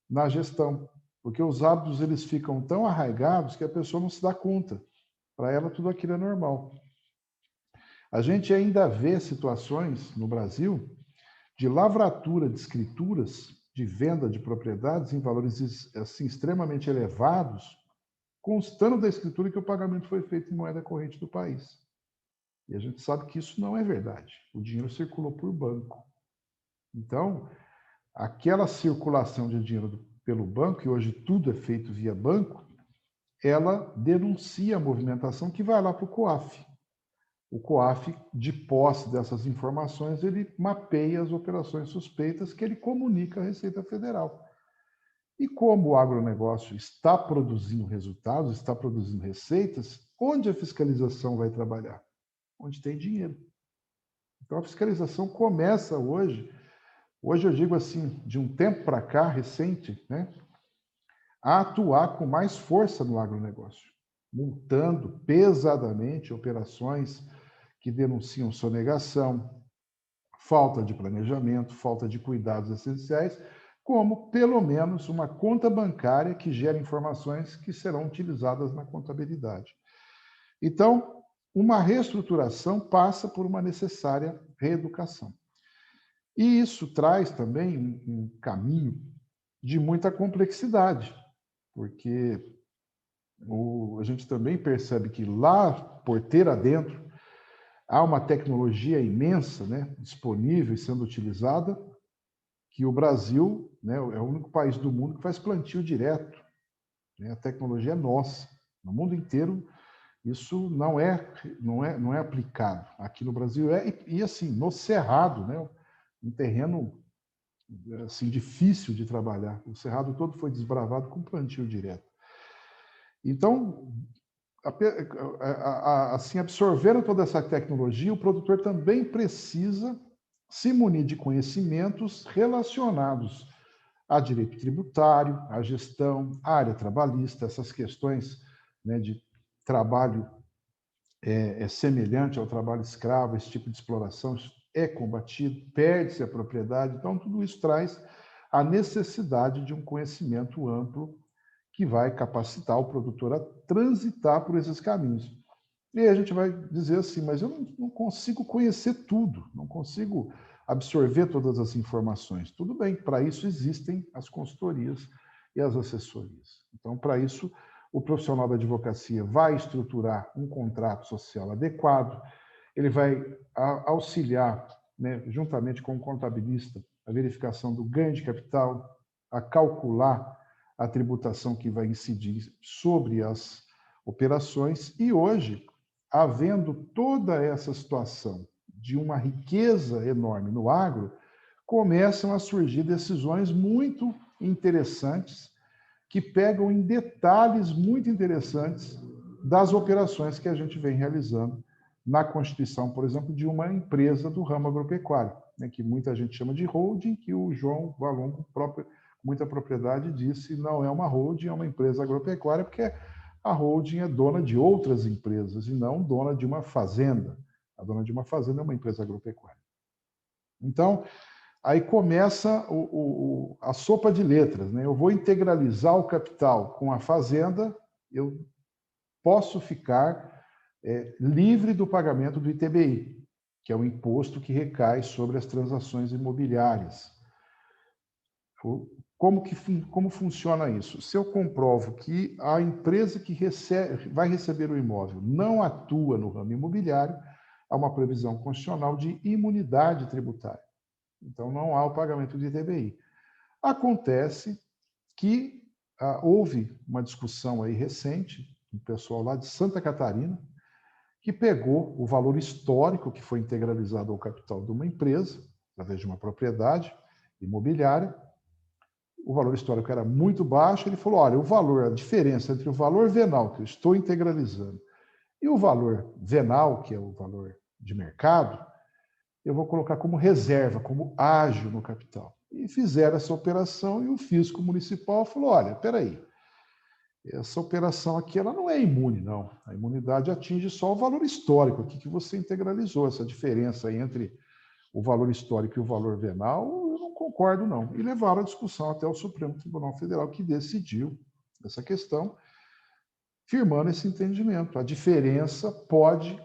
na gestão, porque os hábitos eles ficam tão arraigados que a pessoa não se dá conta. Para ela, tudo aquilo é normal. A gente ainda vê situações no Brasil de lavratura de escrituras, de venda de propriedades em valores assim, extremamente elevados, constando da escritura que o pagamento foi feito em moeda corrente do país. E a gente sabe que isso não é verdade. O dinheiro circulou por banco. Então, aquela circulação de dinheiro pelo banco, e hoje tudo é feito via banco, ela denuncia a movimentação que vai lá para o COAF. o COAF, de posse dessas informações, ele mapeia as operações suspeitas que ele comunica à Receita Federal. E como o agronegócio está produzindo resultados, está produzindo receitas, onde a fiscalização vai trabalhar? Onde tem dinheiro. Então, a fiscalização começa hoje eu digo assim, de um tempo para cá, recente, né, a atuar com mais força no agronegócio, multando pesadamente operações que denunciam sonegação, falta de planejamento, falta de cuidados essenciais, como, pelo menos, uma conta bancária que gera informações que serão utilizadas na contabilidade. Então, uma reestruturação passa por uma necessária reeducação. E isso traz também um caminho de muita complexidade, porque a gente também percebe que lá, porteira dentro, há uma tecnologia imensa, né, disponível e sendo utilizada, que o Brasil, né, é o único país do mundo que faz plantio direto. Né, a tecnologia é nossa. No mundo inteiro, isso não é aplicado. Aqui no Brasil e assim, no Cerrado, né, um terreno assim, difícil de trabalhar. O Cerrado todo foi desbravado com plantio direto. Então, assim, absorvendo toda essa tecnologia, o produtor também precisa se munir de conhecimentos relacionados a direito tributário, à gestão, à área trabalhista, essas questões, né, de trabalho semelhante ao trabalho escravo, esse tipo de exploração é combatido, perde-se a propriedade. Então, tudo isso traz a necessidade de um conhecimento amplo que vai capacitar o produtor a transitar por esses caminhos. E aí a gente vai dizer assim, mas eu não consigo conhecer tudo, não consigo absorver todas as informações. Tudo bem, para isso existem as consultorias e as assessorias. Então, para isso, o profissional da advocacia vai estruturar um contrato social adequado, ele vai auxiliar, né, juntamente com o contabilista, a verificação do ganho de capital, a calcular a tributação que vai incidir sobre as operações. E hoje, havendo toda essa situação de uma riqueza enorme no agro, começam a surgir decisões muito interessantes que pegam em detalhes muito interessantes das operações que a gente vem realizando na constituição, por exemplo, de uma empresa do ramo agropecuário, né, que muita gente chama de holding, que o João Valongo, muita propriedade, disse não é uma holding, é uma empresa agropecuária, porque a holding é dona de outras empresas e não dona de uma fazenda. A dona de uma fazenda é uma empresa agropecuária. Então, aí começa a sopa de letras, né? Eu vou integralizar o capital com a fazenda, eu posso ficar livre do pagamento do ITBI, que é o imposto que recai sobre as transações imobiliárias. Como funciona isso? Se eu comprovo que a empresa que vai receber o imóvel não atua no ramo imobiliário, há uma previsão constitucional de imunidade tributária. Então, não há o pagamento de ITBI. Acontece que houve uma discussão aí recente, um pessoal lá de Santa Catarina, que pegou o valor histórico que foi integralizado ao capital de uma empresa, através de uma propriedade imobiliária. O valor histórico era muito baixo, ele falou, olha, a diferença entre o valor venal que eu estou integralizando e o valor venal, que é o valor de mercado, eu vou colocar como reserva, como ágio no capital. E fizeram essa operação e o fisco municipal falou, olha, espera aí, essa operação aqui ela não é imune, não. A imunidade atinge só o valor histórico aqui que você integralizou. Essa diferença entre o valor histórico e o valor venal, eu não concordo, não. E levaram a discussão até o Supremo Tribunal Federal, que decidiu essa questão, firmando esse entendimento. A diferença pode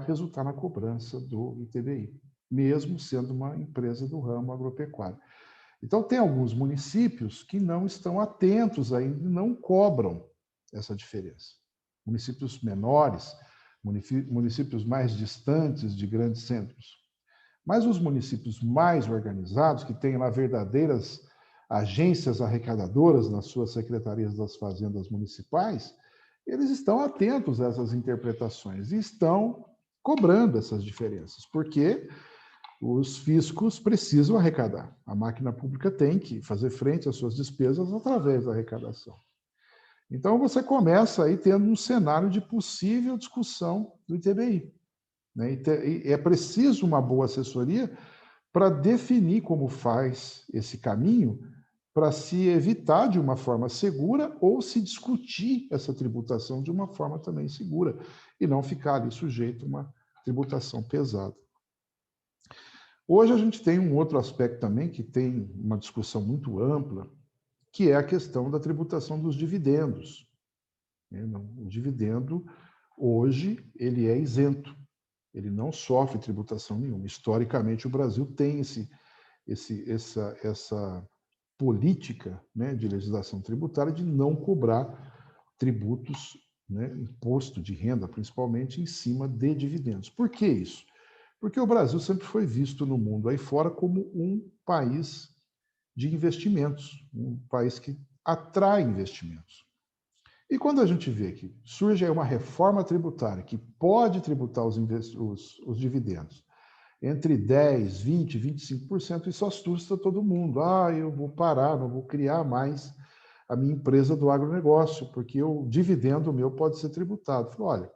resultar na cobrança do ITBI, mesmo sendo uma empresa do ramo agropecuário. Então, tem alguns municípios que não estão atentos ainda e não cobram essa diferença. Municípios menores, municípios mais distantes de grandes centros. Mas os municípios mais organizados, que têm lá verdadeiras agências arrecadadoras nas suas secretarias das fazendas municipais, eles estão atentos a essas interpretações e estão cobrando essas diferenças, porque os fiscos precisam arrecadar. A máquina pública tem que fazer frente às suas despesas através da arrecadação. Então, você começa aí tendo um cenário de possível discussão do ITBI. Né? E é preciso uma boa assessoria para definir como faz esse caminho, para se evitar de uma forma segura ou se discutir essa tributação de uma forma também segura e não ficar ali sujeito a uma tributação pesada. Hoje a gente tem um outro aspecto também que tem uma discussão muito ampla, que é a questão da tributação dos dividendos. O dividendo, hoje, ele é isento, ele não sofre tributação nenhuma. Historicamente, o Brasil tem essa política, né, de legislação tributária de não cobrar tributos, né, imposto de renda, principalmente, em cima de dividendos. Por que isso? Porque o Brasil sempre foi visto no mundo aí fora como um país de investimentos, um país que atrai investimentos. E quando a gente vê que surge aí uma reforma tributária que pode tributar os dividendos entre 10%, 20%, 25%, isso assusta todo mundo. Eu vou parar, não vou criar mais a minha empresa do agronegócio, porque o dividendo meu pode ser tributado. Eu falo, olha,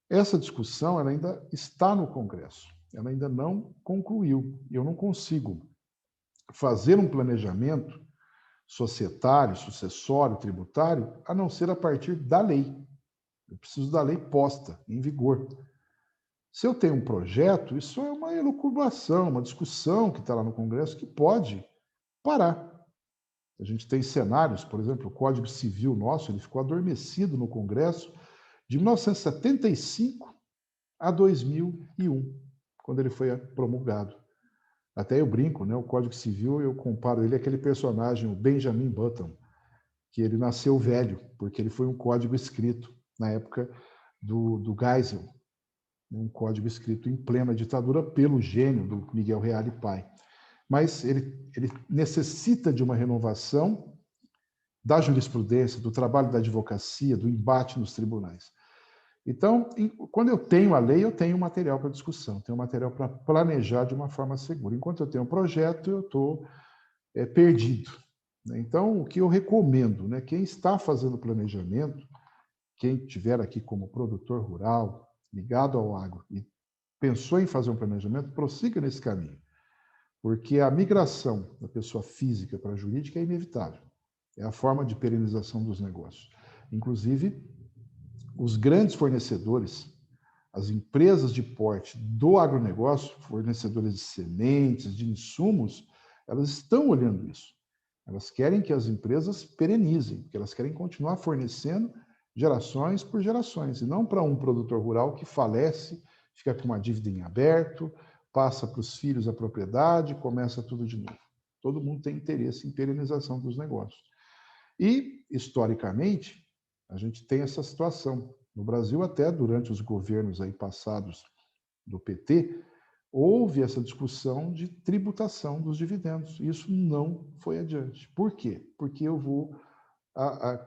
essa discussão ela ainda está no Congresso, ela ainda não concluiu. Eu não consigo fazer um planejamento societário, sucessório, tributário, a não ser a partir da lei. Eu preciso da lei posta, em vigor. Se eu tenho um projeto, isso é uma elucubração, uma discussão que está lá no Congresso que pode parar. A gente tem cenários, por exemplo, o Código Civil nosso, ele ficou adormecido no Congresso de 1975 a 2001, quando ele foi promulgado. Até eu brinco, né? O Código Civil, eu comparo ele àquele personagem, o Benjamin Button, que ele nasceu velho, porque ele foi um código escrito na época do Geisel, um código escrito em plena ditadura pelo gênio do Miguel Reale Pai. Mas ele necessita de uma renovação da jurisprudência, do trabalho da advocacia, do embate nos tribunais. Então, quando eu tenho a lei, eu tenho material para discussão, tenho material para planejar de uma forma segura. Enquanto eu tenho um projeto, eu estou perdido. Então, o que eu recomendo, né, quem está fazendo planejamento, quem estiver aqui como produtor rural, ligado ao agro, e pensou em fazer um planejamento, prossiga nesse caminho. Porque a migração da pessoa física para a jurídica é inevitável. É a forma de perenização dos negócios. Inclusive, os grandes fornecedores, as empresas de porte do agronegócio, fornecedores de sementes, de insumos, elas estão olhando isso. Elas querem que as empresas perenizem, porque elas querem continuar fornecendo gerações por gerações, e não para um produtor rural que falece, fica com uma dívida em aberto, passa para os filhos a propriedade, começa tudo de novo. Todo mundo tem interesse em perenização dos negócios. E, historicamente, a gente tem essa situação. No Brasil, até durante os governos aí passados do PT, houve essa discussão de tributação dos dividendos. Isso não foi adiante. Por quê? Porque eu vou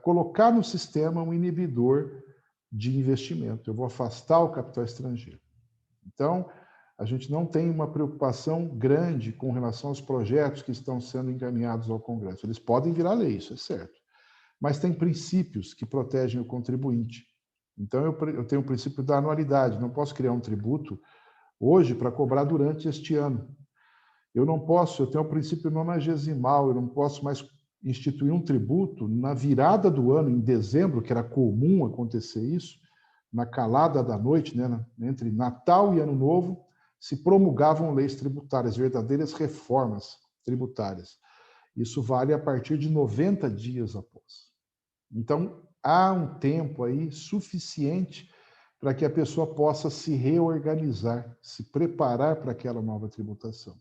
colocar no sistema um inibidor de investimento. Eu vou afastar o capital estrangeiro. Então, a gente não tem uma preocupação grande com relação aos projetos que estão sendo encaminhados ao Congresso. Eles podem virar lei, isso é certo. Mas tem princípios que protegem o contribuinte. Então, eu tenho o princípio da anualidade. Não posso criar um tributo hoje para cobrar durante este ano. Eu tenho o princípio nonagesimal, eu não posso mais instituir um tributo na virada do ano, em dezembro, que era comum acontecer isso, na calada da noite, né, entre Natal e Ano Novo, se promulgavam leis tributárias, verdadeiras reformas tributárias. Isso vale a partir de 90 dias após. Então, há um tempo aí suficiente para que a pessoa possa se reorganizar, se preparar para aquela nova tributação.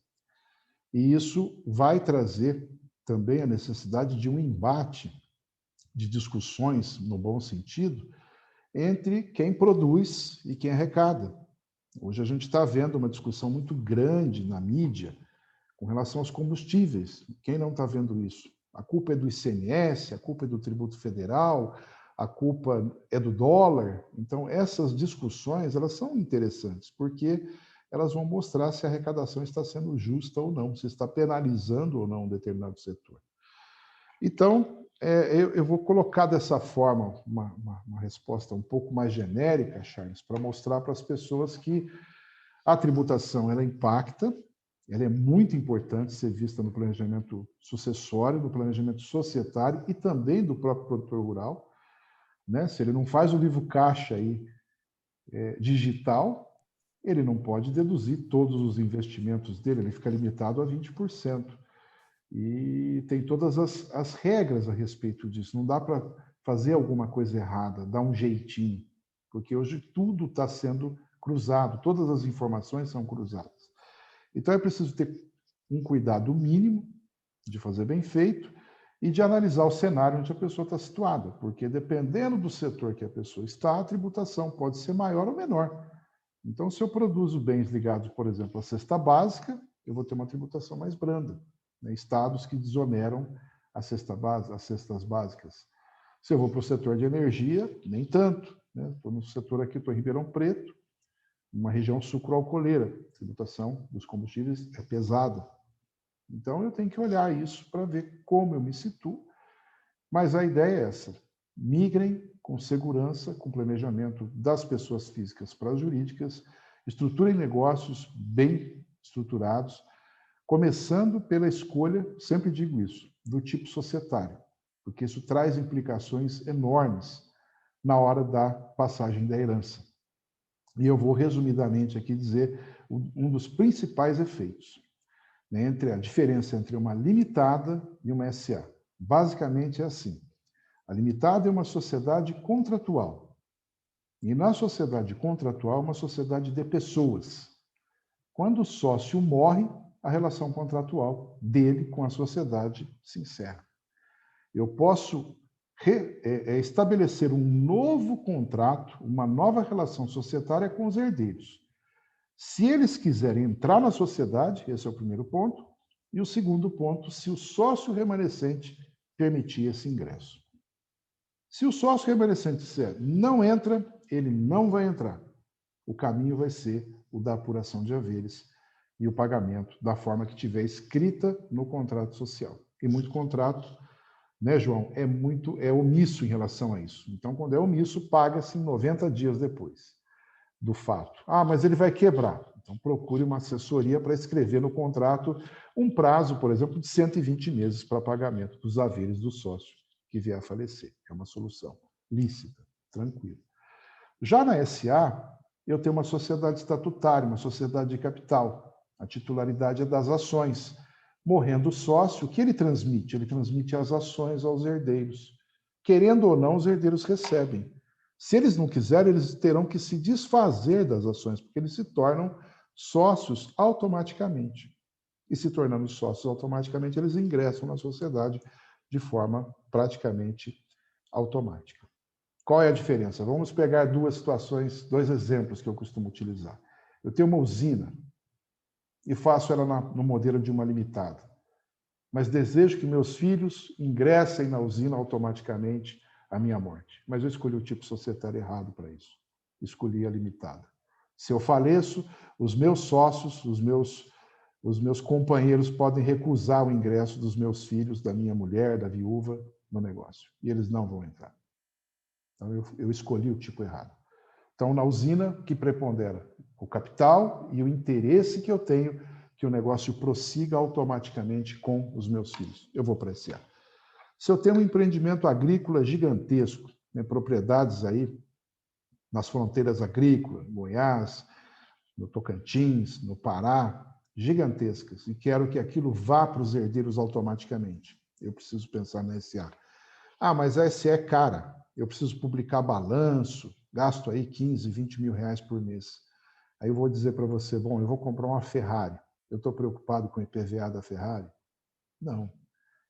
E isso vai trazer também a necessidade de um embate, de discussões, no bom sentido, entre quem produz e quem arrecada. Hoje a gente está vendo uma discussão muito grande na mídia com relação aos combustíveis. Quem não está vendo isso? A culpa é do ICMS, a culpa é do tributo federal, a culpa é do dólar. Então, essas discussões, elas são interessantes, porque elas vão mostrar se a arrecadação está sendo justa ou não, se está penalizando ou não um determinado setor. Então, eu vou colocar dessa forma uma resposta um pouco mais genérica, Charles, para mostrar para as pessoas que a tributação ela impacta, ela é muito importante ser vista no planejamento sucessório, no planejamento societário e também do próprio produtor rural, né? Se ele não faz o livro caixa aí, digital, ele não pode deduzir todos os investimentos dele, ele fica limitado a 20%. E tem todas as regras a respeito disso. Não dá para fazer alguma coisa errada, dar um jeitinho, porque hoje tudo está sendo cruzado, todas as informações são cruzadas. Então é preciso ter um cuidado mínimo de fazer bem feito e de analisar o cenário onde a pessoa está situada, porque dependendo do setor que a pessoa está, a tributação pode ser maior ou menor. Então, se eu produzo bens ligados, por exemplo, à cesta básica, eu vou ter uma tributação mais branda, né? Estados que desoneram as cestas básicas. Se eu vou para o setor de energia, nem tanto, né? Estou no setor aqui, estou em Ribeirão Preto, uma região sucroalcooleira, a tributação dos combustíveis é pesada. Então, eu tenho que olhar isso para ver como eu me situo, mas a ideia é essa: migrem com segurança, com planejamento das pessoas físicas para as jurídicas, estruturem negócios bem estruturados, começando pela escolha, sempre digo isso, do tipo societário, porque isso traz implicações enormes na hora da passagem da herança. E eu vou resumidamente aqui dizer um dos principais efeitos, né, entre a diferença entre uma limitada e uma SA. Basicamente é assim: a limitada é uma sociedade contratual. E na sociedade contratual, uma sociedade de pessoas. Quando o sócio morre, a relação contratual dele com a sociedade se encerra. Eu posso estabelecer um novo contrato, uma nova relação societária com os herdeiros. Se eles quiserem entrar na sociedade, esse é o primeiro ponto, e o segundo ponto, se o sócio remanescente permitir esse ingresso. Se o sócio remanescente disser não entra, ele não vai entrar. O caminho vai ser o da apuração de haveres e o pagamento da forma que tiver escrita no contrato social. E muito contrato, né, João, é omisso em relação a isso. Então, quando é omisso, paga-se 90 dias depois do fato. Ah, mas ele vai quebrar. Então, procure uma assessoria para escrever no contrato um prazo, por exemplo, de 120 meses para pagamento dos haveres do sócio que vier a falecer. É uma solução lícita, tranquila. Já na SA, eu tenho uma sociedade estatutária, uma sociedade de capital. A titularidade é das ações. Morrendo o sócio, o que ele transmite? Ele transmite as ações aos herdeiros. Querendo ou não, os herdeiros recebem. Se eles não quiserem, eles terão que se desfazer das ações, porque eles se tornam sócios automaticamente. E se tornando sócios automaticamente, eles ingressam na sociedade de forma praticamente automática. Qual é a diferença? Vamos pegar duas situações, dois exemplos que eu costumo utilizar. Eu tenho uma usina e faço ela no modelo de uma limitada, mas desejo que meus filhos ingressem na usina automaticamente à minha morte. Mas eu escolhi o tipo societário errado para isso. Escolhi a limitada. Se eu faleço, os meus sócios, os meus companheiros podem recusar o ingresso dos meus filhos, da minha mulher, da viúva, no negócio. E eles não vão entrar. Então, eu escolhi o tipo errado. Então, na usina, que prepondera o capital e o interesse que eu tenho que o negócio prossiga automaticamente com os meus filhos. Eu vou para SA. Se eu tenho um empreendimento agrícola gigantesco, né, propriedades aí nas fronteiras agrícolas, no Goiás, no Tocantins, no Pará, gigantescas, e quero que aquilo vá para os herdeiros automaticamente, eu preciso pensar na SA. Ah, mas a SA é cara, eu preciso publicar balanço, gasto aí 15, 20 mil reais por mês. Aí eu vou dizer para você, bom, eu vou comprar uma Ferrari, eu estou preocupado com o IPVA da Ferrari? Não.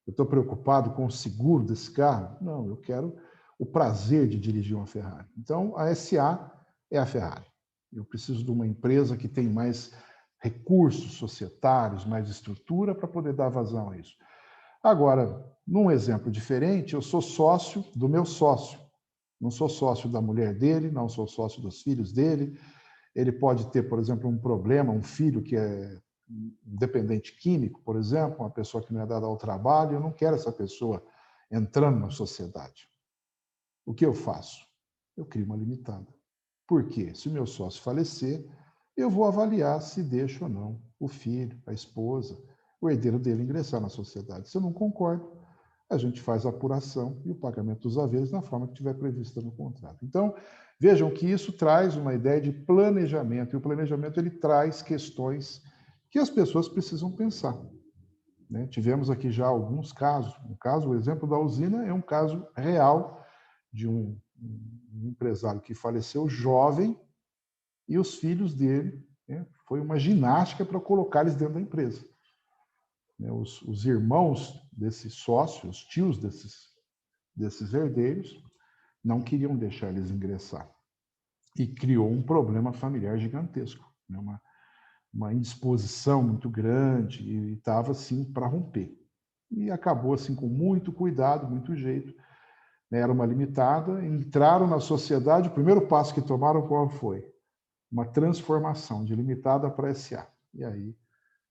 Eu estou preocupado com o seguro desse carro? Não, eu quero o prazer de dirigir uma Ferrari. Então, a SA é a Ferrari. Eu preciso de uma empresa que tem mais recursos societários, mais estrutura para poder dar vazão a isso. Agora, num exemplo diferente, eu sou sócio do meu sócio. Não sou sócio da mulher dele, não sou sócio dos filhos dele. Ele pode ter, por exemplo, um problema, um filho que é dependente químico, por exemplo, uma pessoa que não é dada ao trabalho. Eu não quero essa pessoa entrando na sociedade. O que eu faço? Eu crio uma limitada. Por quê? Se o meu sócio falecer, eu vou avaliar se deixo ou não o filho, a esposa, o herdeiro dele ingressar na sociedade. Se eu não concordo, a gente faz a apuração e o pagamento dos haveres na forma que estiver prevista no contrato. Então, vejam que isso traz uma ideia de planejamento, e o planejamento ele traz questões que as pessoas precisam pensar. Né? Tivemos aqui já alguns casos. O exemplo da usina é um caso real de um empresário que faleceu jovem e os filhos dele, né, foi uma ginástica para colocar eles dentro da empresa. Os irmãos desse sócio, os tios desses herdeiros, não queriam deixar eles ingressar. E criou um problema familiar gigantesco, né? Uma indisposição muito grande, e estava assim para romper. E acabou assim com muito cuidado, muito jeito. Era uma limitada, entraram na sociedade, o primeiro passo que tomaram qual foi? Uma transformação de limitada para SA. E aí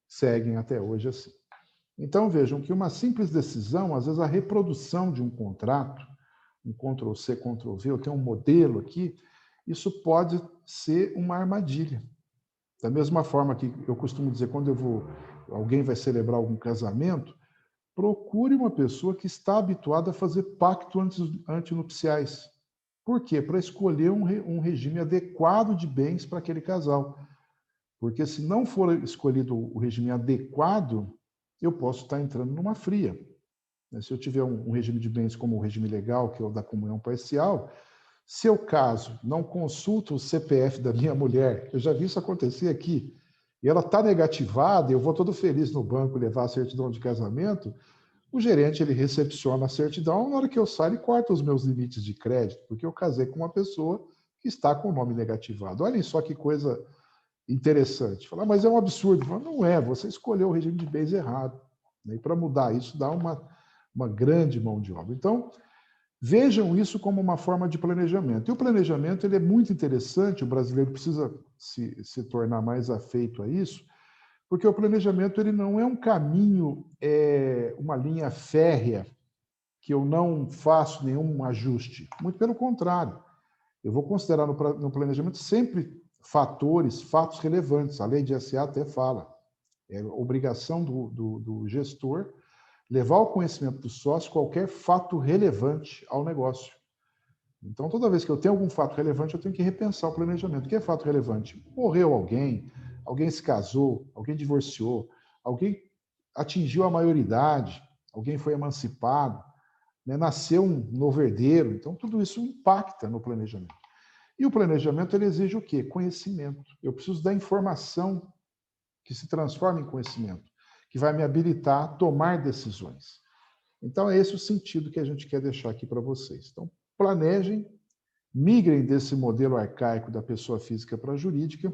seguem até hoje assim. Então, vejam que uma simples decisão, às vezes a reprodução de um contrato, um Ctrl+C, Ctrl+V, eu tenho um modelo aqui, isso pode ser uma armadilha. Da mesma forma que eu costumo dizer, quando alguém vai celebrar algum casamento, procure uma pessoa que está habituada a fazer pacto antinupciais. Por quê? Para escolher um regime adequado de bens para aquele casal. Porque se não for escolhido o regime adequado, eu posso estar entrando numa fria. Se eu tiver um regime de bens como o regime legal, que é o da comunhão parcial, se eu caso, não consulto o CPF da minha mulher, eu já vi isso acontecer aqui, e ela está negativada, eu vou todo feliz no banco levar a certidão de casamento, o gerente ele recepciona a certidão, na hora que eu saio ele corta os meus limites de crédito, porque eu casei com uma pessoa que está com o nome negativado. Olhem só que coisa interessante. Falar, mas é um absurdo. Falo, não é, você escolheu o regime de bens errado. E para mudar isso dá uma grande mão de obra. Então, vejam isso como uma forma de planejamento. E o planejamento ele é muito interessante, o brasileiro precisa se tornar mais afeito a isso, porque o planejamento ele não é um caminho, uma linha férrea, que eu não faço nenhum ajuste. Muito pelo contrário. Eu vou considerar no planejamento sempre fatos relevantes. A lei de SA até fala. É obrigação do gestor levar ao conhecimento do sócio qualquer fato relevante ao negócio. Então, toda vez que eu tenho algum fato relevante, eu tenho que repensar o planejamento. O que é fato relevante? Morreu alguém, alguém se casou, alguém divorciou, alguém atingiu a maioridade, alguém foi emancipado, né? Nasceu um novo herdeiro. Então, tudo isso impacta no planejamento. E o planejamento ele exige o quê? Conhecimento. Eu preciso da informação que se transforma em conhecimento, que vai me habilitar a tomar decisões. Então, é esse o sentido que a gente quer deixar aqui para vocês. Então, planejem, migrem desse modelo arcaico da pessoa física para a jurídica,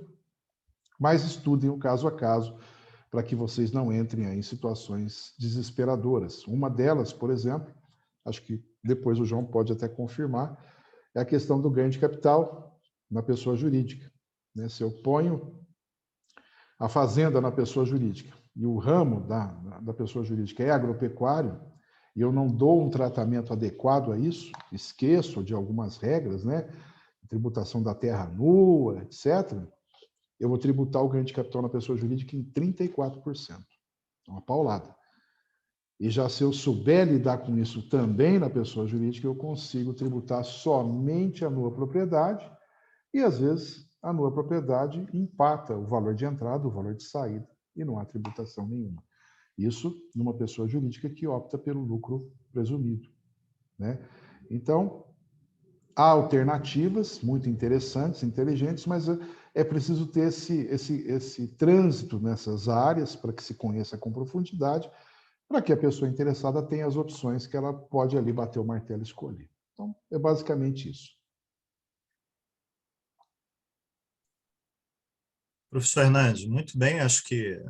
mas estudem o caso a caso, para que vocês não entrem aí em situações desesperadoras. Uma delas, por exemplo, acho que depois o João pode até confirmar, é a questão do ganho de capital na pessoa jurídica. Se eu ponho a fazenda na pessoa jurídica e o ramo da pessoa jurídica é agropecuário, e eu não dou um tratamento adequado a isso, esqueço de algumas regras, né? Tributação da terra nua, etc., eu vou tributar o ganho de capital na pessoa jurídica em 34%. Uma paulada. E já se eu souber lidar com isso também na pessoa jurídica, eu consigo tributar somente a nua propriedade e, às vezes, a nua propriedade empata o valor de entrada, o valor de saída, e não há tributação nenhuma. Isso numa pessoa jurídica que opta pelo lucro presumido, né? Então, há alternativas muito interessantes, inteligentes, mas é preciso ter esse trânsito nessas áreas para que se conheça com profundidade, para que a pessoa interessada tenha as opções que ela pode ali bater o martelo e escolher. Então, é basicamente isso. Professor Hernandes, muito bem, acho que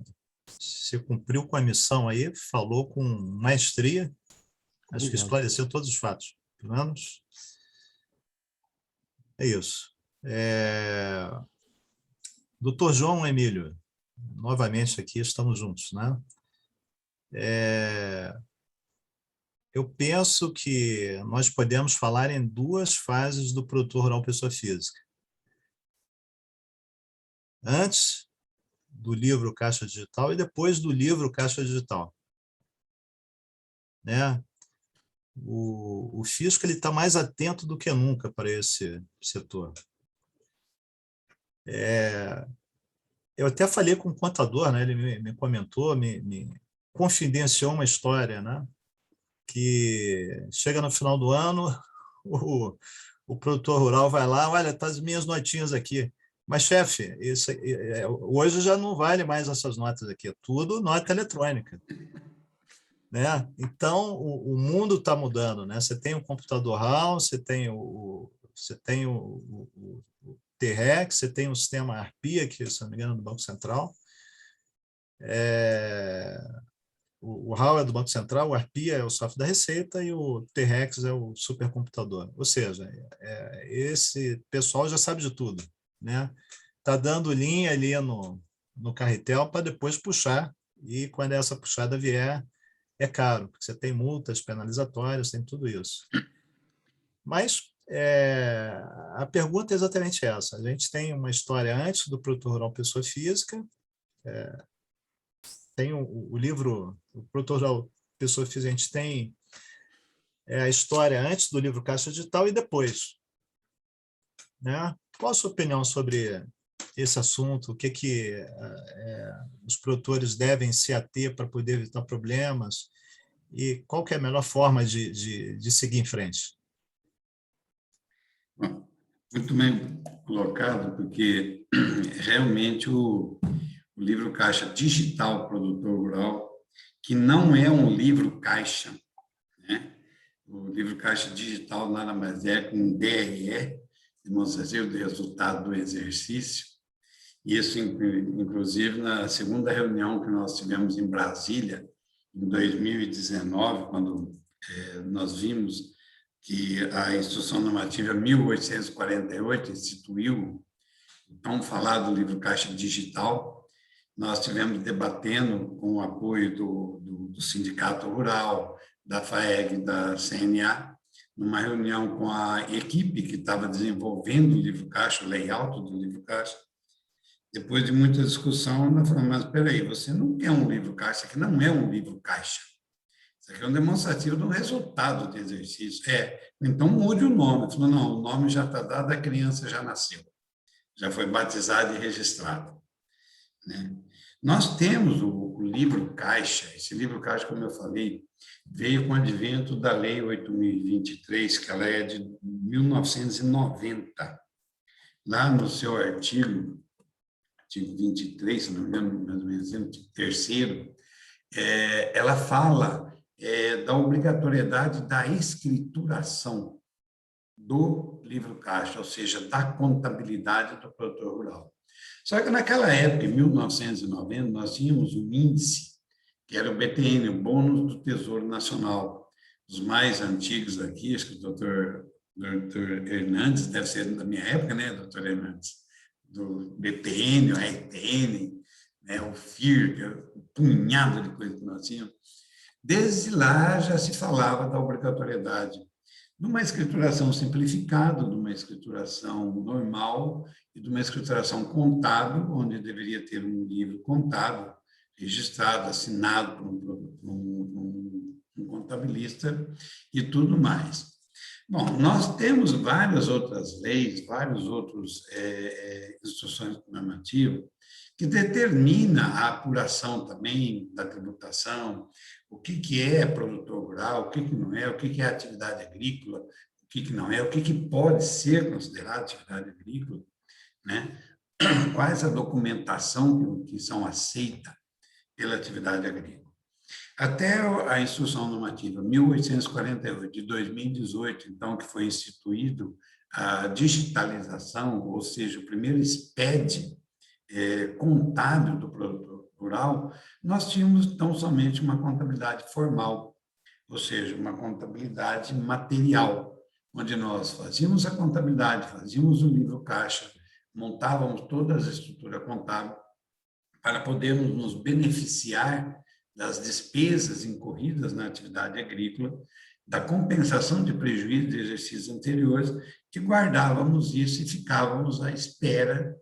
você cumpriu com a missão aí, falou com maestria, acho que esclareceu todos os fatos, pelo menos É isso. Doutor João Emílio, novamente aqui, estamos juntos, né? Eu penso que nós podemos falar em duas fases do produtor rural pessoa física. Antes do livro Caixa Digital e depois do livro Caixa Digital, né? O fisco está mais atento do que nunca para esse setor. Eu até falei com o contador, né? Ele me comentou, me confidenciou uma história, né? Que chega no final do ano, o produtor rural vai lá, olha, tá as minhas notinhas aqui. Mas, chefe, hoje já não vale mais essas notas aqui, é tudo nota eletrônica. Né? Então, o mundo está mudando. Né? Você tem o computador RAW, você tem o T-Rex, você tem o sistema ARPIA, que, se não me engano, é do Banco Central. O RAW é do Banco Central, o ARPIA é o software da Receita e o T-Rex é o supercomputador. Ou seja, esse pessoal já sabe de tudo. Né? Tá dando linha ali no carretel para depois puxar, e quando essa puxada vier, é caro, porque você tem multas penalizatórias, tem tudo isso. Mas a pergunta é exatamente essa. A gente tem uma história antes do produtor rural pessoa física, tem o livro, o produtor rural pessoa física, a gente tem a história antes do livro Caixa Digital e depois. Né? Qual a sua opinião sobre esse assunto? O que os produtores devem se ater para poder evitar problemas? E qual que é a melhor forma de seguir em frente? Bom, muito bem colocado, porque realmente o livro Caixa Digital Produtor Rural, que não é um livro caixa, né? O livro Caixa Digital nada mais é que um DRE, demonstrativo de resultado do exercício. Isso, inclusive, na segunda reunião que nós tivemos em Brasília, em 2019, quando nós vimos que a Instrução Normativa 1848 instituiu o tão falado livro Caixa Digital, nós tivemos debatendo com o apoio do Sindicato Rural, da FAEG, da CNA, numa reunião com a equipe que estava desenvolvendo o livro Caixa, o layout do livro Caixa. Depois de muita discussão, nós falamos, mas espera aí, você não quer um livro caixa, isso aqui não é um livro caixa. Isso aqui é um demonstrativo do resultado do exercício. Então mude o nome. Ele falou, não, o nome já está dado, a criança já nasceu. Já foi batizado e registrado. Né? Nós temos o livro caixa. Esse livro caixa, como eu falei, veio com o advento da Lei 8.023, que ela é de 1990. Lá no seu artigo 23, se não me engano, mais ou menos, terceiro, ela fala da obrigatoriedade da escrituração do livro caixa, ou seja, da contabilidade do produtor rural. Só que naquela época, em 1990, nós tínhamos um índice, que era o BTN, o Bônus do Tesouro Nacional. Os mais antigos aqui, acho que o doutor Hernandes, deve ser da minha época, né, doutor Hernandes? Do BTN, o RTN, né, o FIR, que é um punhado de coisas que nós tínhamos. Desde lá já se falava da obrigatoriedade de uma escrituração simplificada, de uma escrituração normal e de uma escrituração contábil, onde deveria ter um livro contábil, registrado, assinado por um contabilista e tudo mais. Bom, nós temos várias outras leis, várias outras instruções normativas que determinam a apuração também da tributação, o que é produtor rural, o que não é, o que é atividade agrícola, o que não é, o que pode ser considerado atividade agrícola, né? Quais a documentação que são aceitas pela atividade agrícola. Até a Instrução Normativa 1848, de 2018, então, que foi instituído a digitalização, ou seja, o primeiro SPED contábil do produtor rural, nós tínhamos, então, somente uma contabilidade formal, ou seja, uma contabilidade material, onde nós fazíamos a contabilidade, fazíamos o livro caixa, montávamos toda a estrutura contábil para podermos nos beneficiar das despesas incorridas na atividade agrícola, da compensação de prejuízo de exercícios anteriores, que guardávamos isso e ficávamos à espera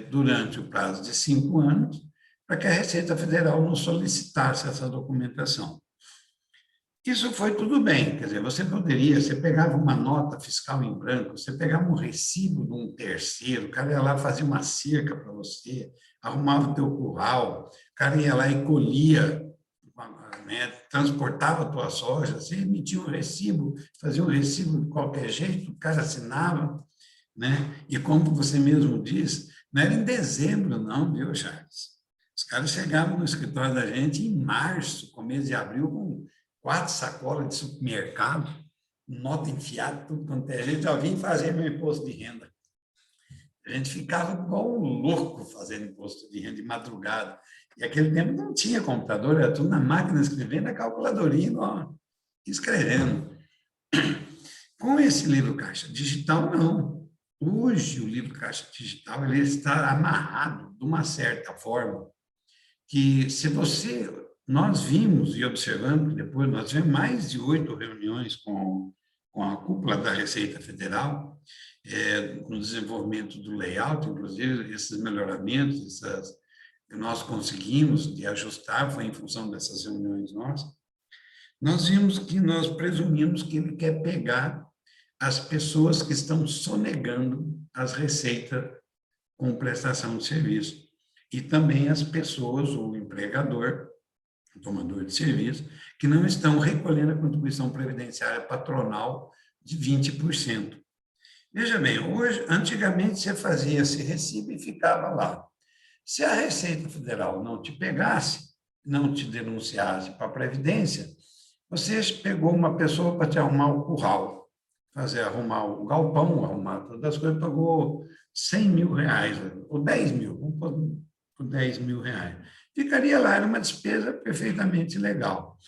durante o prazo de 5 anos, para que a Receita Federal nos solicitasse essa documentação. Isso foi tudo bem, quer dizer, você pegava uma nota fiscal em branco, você pegava um recibo de um terceiro, o cara ia lá fazia uma cerca para você, arrumava o teu curral, o cara ia lá e colhia, né, transportava a tua soja, você emitia um recibo, fazia um recibo de qualquer jeito, o cara assinava, né? E como você mesmo disse, não era em dezembro não, viu, Charles? Os caras chegavam no escritório da gente em março, começo de abril, com 4 sacolas de supermercado, nota enfiada, tudo quanto é jeito, já vim fazer meu imposto de renda. A gente ficava igual um louco fazendo imposto de renda de madrugada. E aquele tempo não tinha computador, era tudo na máquina escrevendo, na calculadorinha, ó, escrevendo. Com esse livro caixa digital, não. Hoje, o livro caixa digital ele está amarrado de uma certa forma que, se você... Nós vimos e observamos, depois nós tivemos mais de 8 reuniões com a cúpula da Receita Federal, no desenvolvimento do layout, inclusive esses melhoramentos, que nós conseguimos de ajustar, foi em função dessas reuniões nossas. Nós vimos que nós presumimos que ele quer pegar as pessoas que estão sonegando as receitas com prestação de serviço e também as pessoas, o empregador, o tomador de serviço, que não estão recolhendo a contribuição previdenciária patronal de 20%. Veja bem, antigamente você fazia esse recibo e ficava lá. Se a Receita Federal não te pegasse, não te denunciasse para a Previdência, você pegou uma pessoa para te arrumar o curral, arrumar o galpão, arrumar todas as coisas, pagou R$100 mil, ou 10 mil, vamos por R$10 mil. Ficaria lá, era uma despesa perfeitamente legal.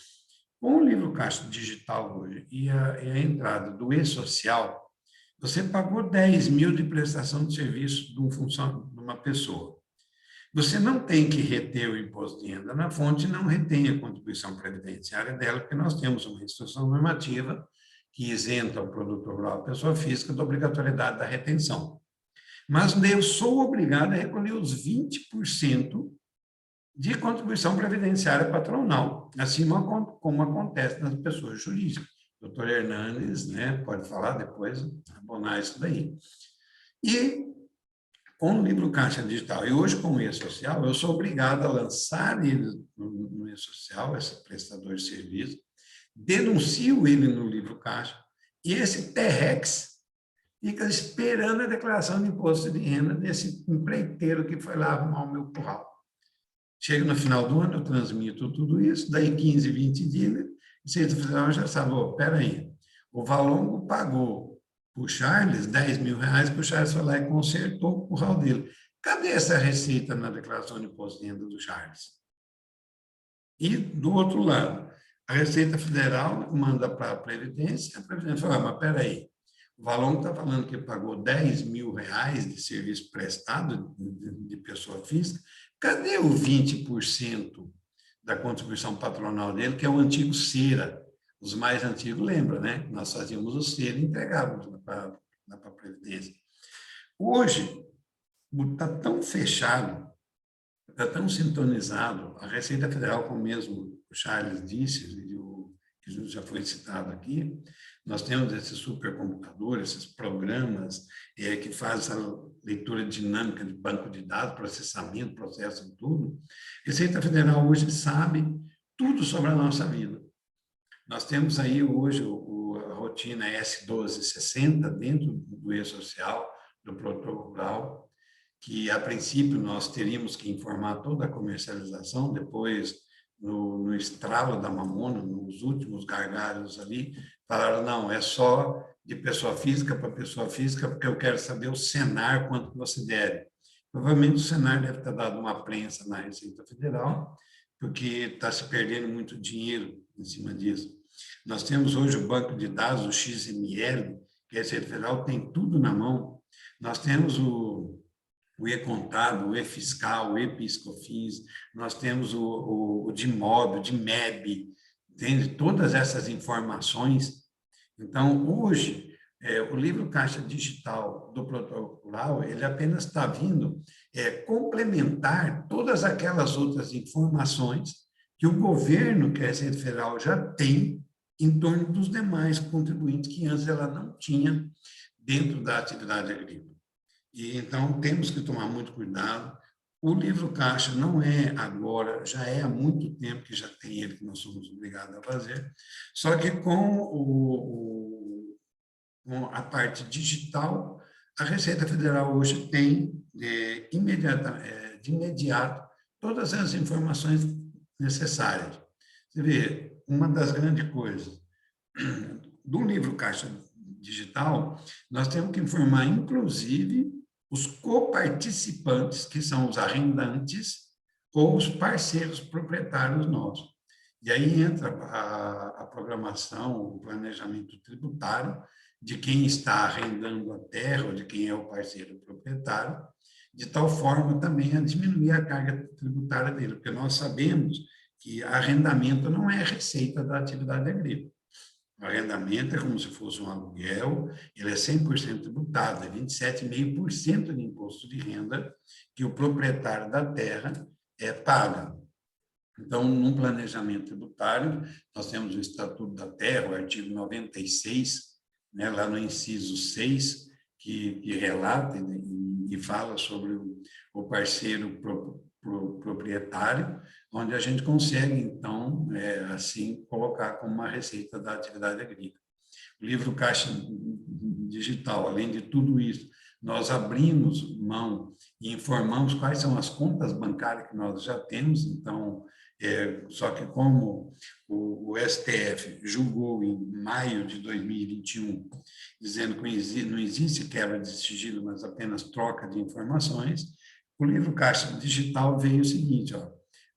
Com o livro caixa digital hoje e a entrada do e-social, você pagou 10 mil de prestação de serviço de uma pessoa. Você não tem que reter o imposto de renda na fonte, não retém a contribuição previdenciária dela, porque nós temos uma instrução normativa que isenta o produtor rural, a pessoa física, da obrigatoriedade da retenção. Mas eu sou obrigado a recolher os 20% de contribuição previdenciária patronal, assim como acontece nas pessoas jurídicas. O doutor Hernandes, né, pode falar depois, abonar isso daí. E com o livro caixa digital e hoje com o e-social, eu sou obrigado a lançar ele no e-social, esse prestador de serviço, denuncio ele no livro caixa e esse TREX fica esperando a declaração de imposto de renda desse empreiteiro que foi lá arrumar o meu curral. Chega no final do ano, eu transmito tudo isso, daí 15, 20 dias, a Receita Federal já sabe, espera aí, o Valongo pagou para o Charles 10 mil reais, que o Charles foi lá e consertou o curral dele. Cadê essa receita na declaração de imposto de renda do Charles? E, do outro lado, a Receita Federal manda para a Previdência fala, mas espera aí, o Valongo está falando que pagou 10 mil reais de serviço prestado de pessoa física, cadê o 20% da contribuição patronal dele, que é o antigo CERA? Os mais antigos lembram, né? Nós fazíamos o CERA e entregávamos para a Previdência. Hoje, está tão fechado, está tão sintonizado, a Receita Federal, como mesmo o Charles disse, que já foi citado aqui, nós temos esses supercomputadores, esses programas que fazem essa leitura dinâmica de banco de dados, processamento, processam tudo. A Receita Federal hoje sabe tudo sobre a nossa vida. Nós temos aí hoje a rotina S1260 dentro do e-social, do produtor rural, que a princípio nós teríamos que informar toda a comercialização, depois no estralo da mamona, nos últimos gargalos ali, falaram, não, é só de pessoa física para pessoa física, porque eu quero saber o Senar, quanto que você deve. Provavelmente o Senar deve ter dado uma prensa na Receita Federal, porque está se perdendo muito dinheiro em cima disso. Nós temos hoje o banco de dados, o XML, que a Receita Federal tem tudo na mão. Nós temos o e-contábil, o e-fiscal, o e-piscofins, nós temos o DIMOB, o DIMEB, entende? Todas essas informações. Então, hoje, o livro Caixa Digital do Produtor Rural, ele apenas está vindo complementar todas aquelas outras informações que o governo, que a Receita Federal, já tem em torno dos demais contribuintes que antes ela não tinha dentro da atividade agrícola. E, então, temos que tomar muito cuidado. O livro Caixa não é agora, já é há muito tempo que já tem ele, que nós somos obrigados a fazer, só que com a parte digital, a Receita Federal hoje tem de imediato todas as informações necessárias. Você vê, uma das grandes coisas do livro Caixa Digital, nós temos que informar, inclusive, os coparticipantes, que são os arrendantes ou os parceiros proprietários nossos. E aí entra a programação, o planejamento tributário de quem está arrendando a terra ou de quem é o parceiro proprietário, de tal forma também a diminuir a carga tributária dele, porque nós sabemos que arrendamento não é receita da atividade agrícola. O arrendamento é como se fosse um aluguel, ele é 100% tributado, é 27,5% de imposto de renda que o proprietário da terra paga. Então, num planejamento tributário, nós temos o Estatuto da Terra, o artigo 96, né, lá no inciso 6, que relata e fala sobre o parceiro proprietário, onde a gente consegue, então, assim, colocar como uma receita da atividade agrícola. O livro Caixa Digital, além de tudo isso, nós abrimos mão e informamos quais são as contas bancárias que nós já temos, então, só que como o STF julgou em maio de 2021, dizendo que não existe quebra de sigilo, mas apenas troca de informações, o livro Caixa Digital veio o seguinte,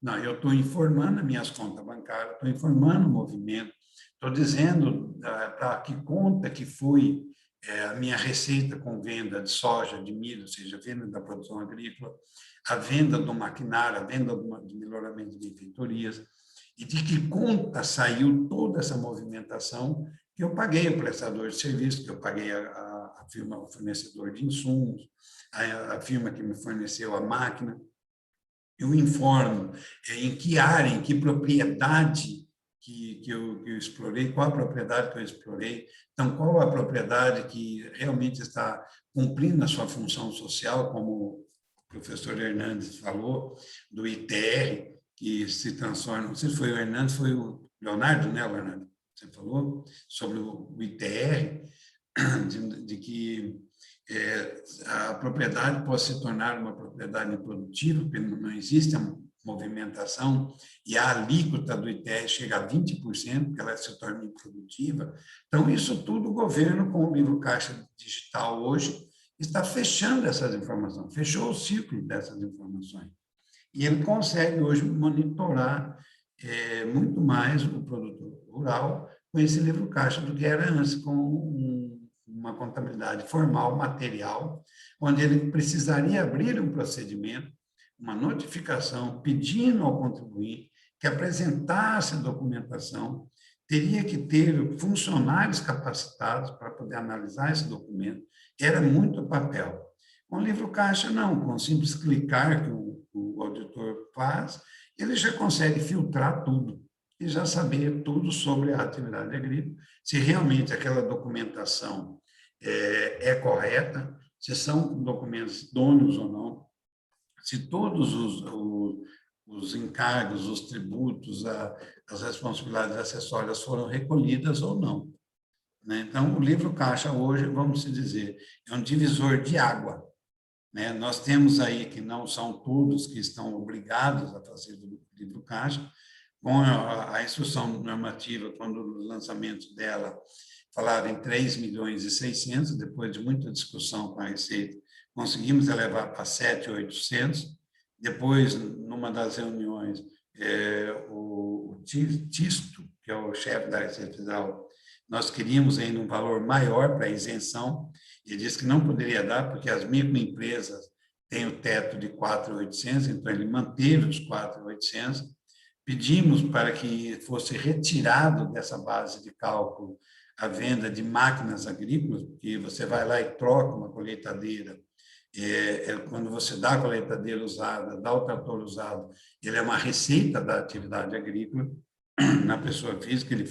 não, eu estou informando as minhas contas bancárias, estou informando o movimento, estou dizendo para que conta que foi a minha receita com venda de soja, de milho, ou seja, venda da produção agrícola, a venda do maquinário, a venda de melhoramento de benfeitorias, e de que conta saiu toda essa movimentação que eu paguei o prestador de serviço, que eu paguei a firma, o fornecedor de insumos, a firma que me forneceu a máquina. Eu informo em que área, em que propriedade que eu explorei, qual a propriedade que eu explorei, então qual a propriedade que realmente está cumprindo a sua função social, como o professor Hernandes falou, do ITR, que se transforma, não sei se foi o Hernandes, foi o Leonardo, né, Leonardo? Você falou sobre o ITR, de que a propriedade pode se tornar uma propriedade improdutiva, porque não existe a movimentação, e a alíquota do ITR chega a 20%, porque ela se torna improdutiva. Então, isso tudo o governo, com o livro Caixa Digital hoje, está fechando essas informações, fechou o ciclo dessas informações. E ele consegue hoje monitorar muito mais o produtor rural com esse livro Caixa do que era antes, com uma contabilidade formal, material, onde ele precisaria abrir um procedimento, uma notificação pedindo ao contribuinte que apresentasse a documentação, teria que ter funcionários capacitados para poder analisar esse documento, era muito papel. Com o livro Caixa, não, com um simples clicar que o auditor faz, ele já consegue filtrar tudo e já saber tudo sobre a atividade agrícola, se realmente aquela documentação é correta, se são documentos idôneos ou não, se todos os encargos, os tributos, as responsabilidades acessórias foram recolhidas ou não. Então, o livro Caixa hoje, vamos dizer, é um divisor de água. Nós temos aí que não são todos que estão obrigados a fazer o livro Caixa, com a instrução normativa, quando o lançamento dela falava em 3.600.000, depois de muita discussão com a Receita, conseguimos elevar para 7.800.000. Depois, numa das reuniões, o Tisto, que é o chefe da Receita Federal, nós queríamos ainda um valor maior para a isenção. Ele disse que não poderia dar, porque as microempresas têm o teto de 4.800, então ele manteve os 4.800. Pedimos para que fosse retirado dessa base de cálculo a venda de máquinas agrícolas, porque você vai lá e troca uma colheitadeira. Quando você dá a colheitadeira usada, dá o trator usado, ele é uma receita da atividade agrícola. Na pessoa física, ele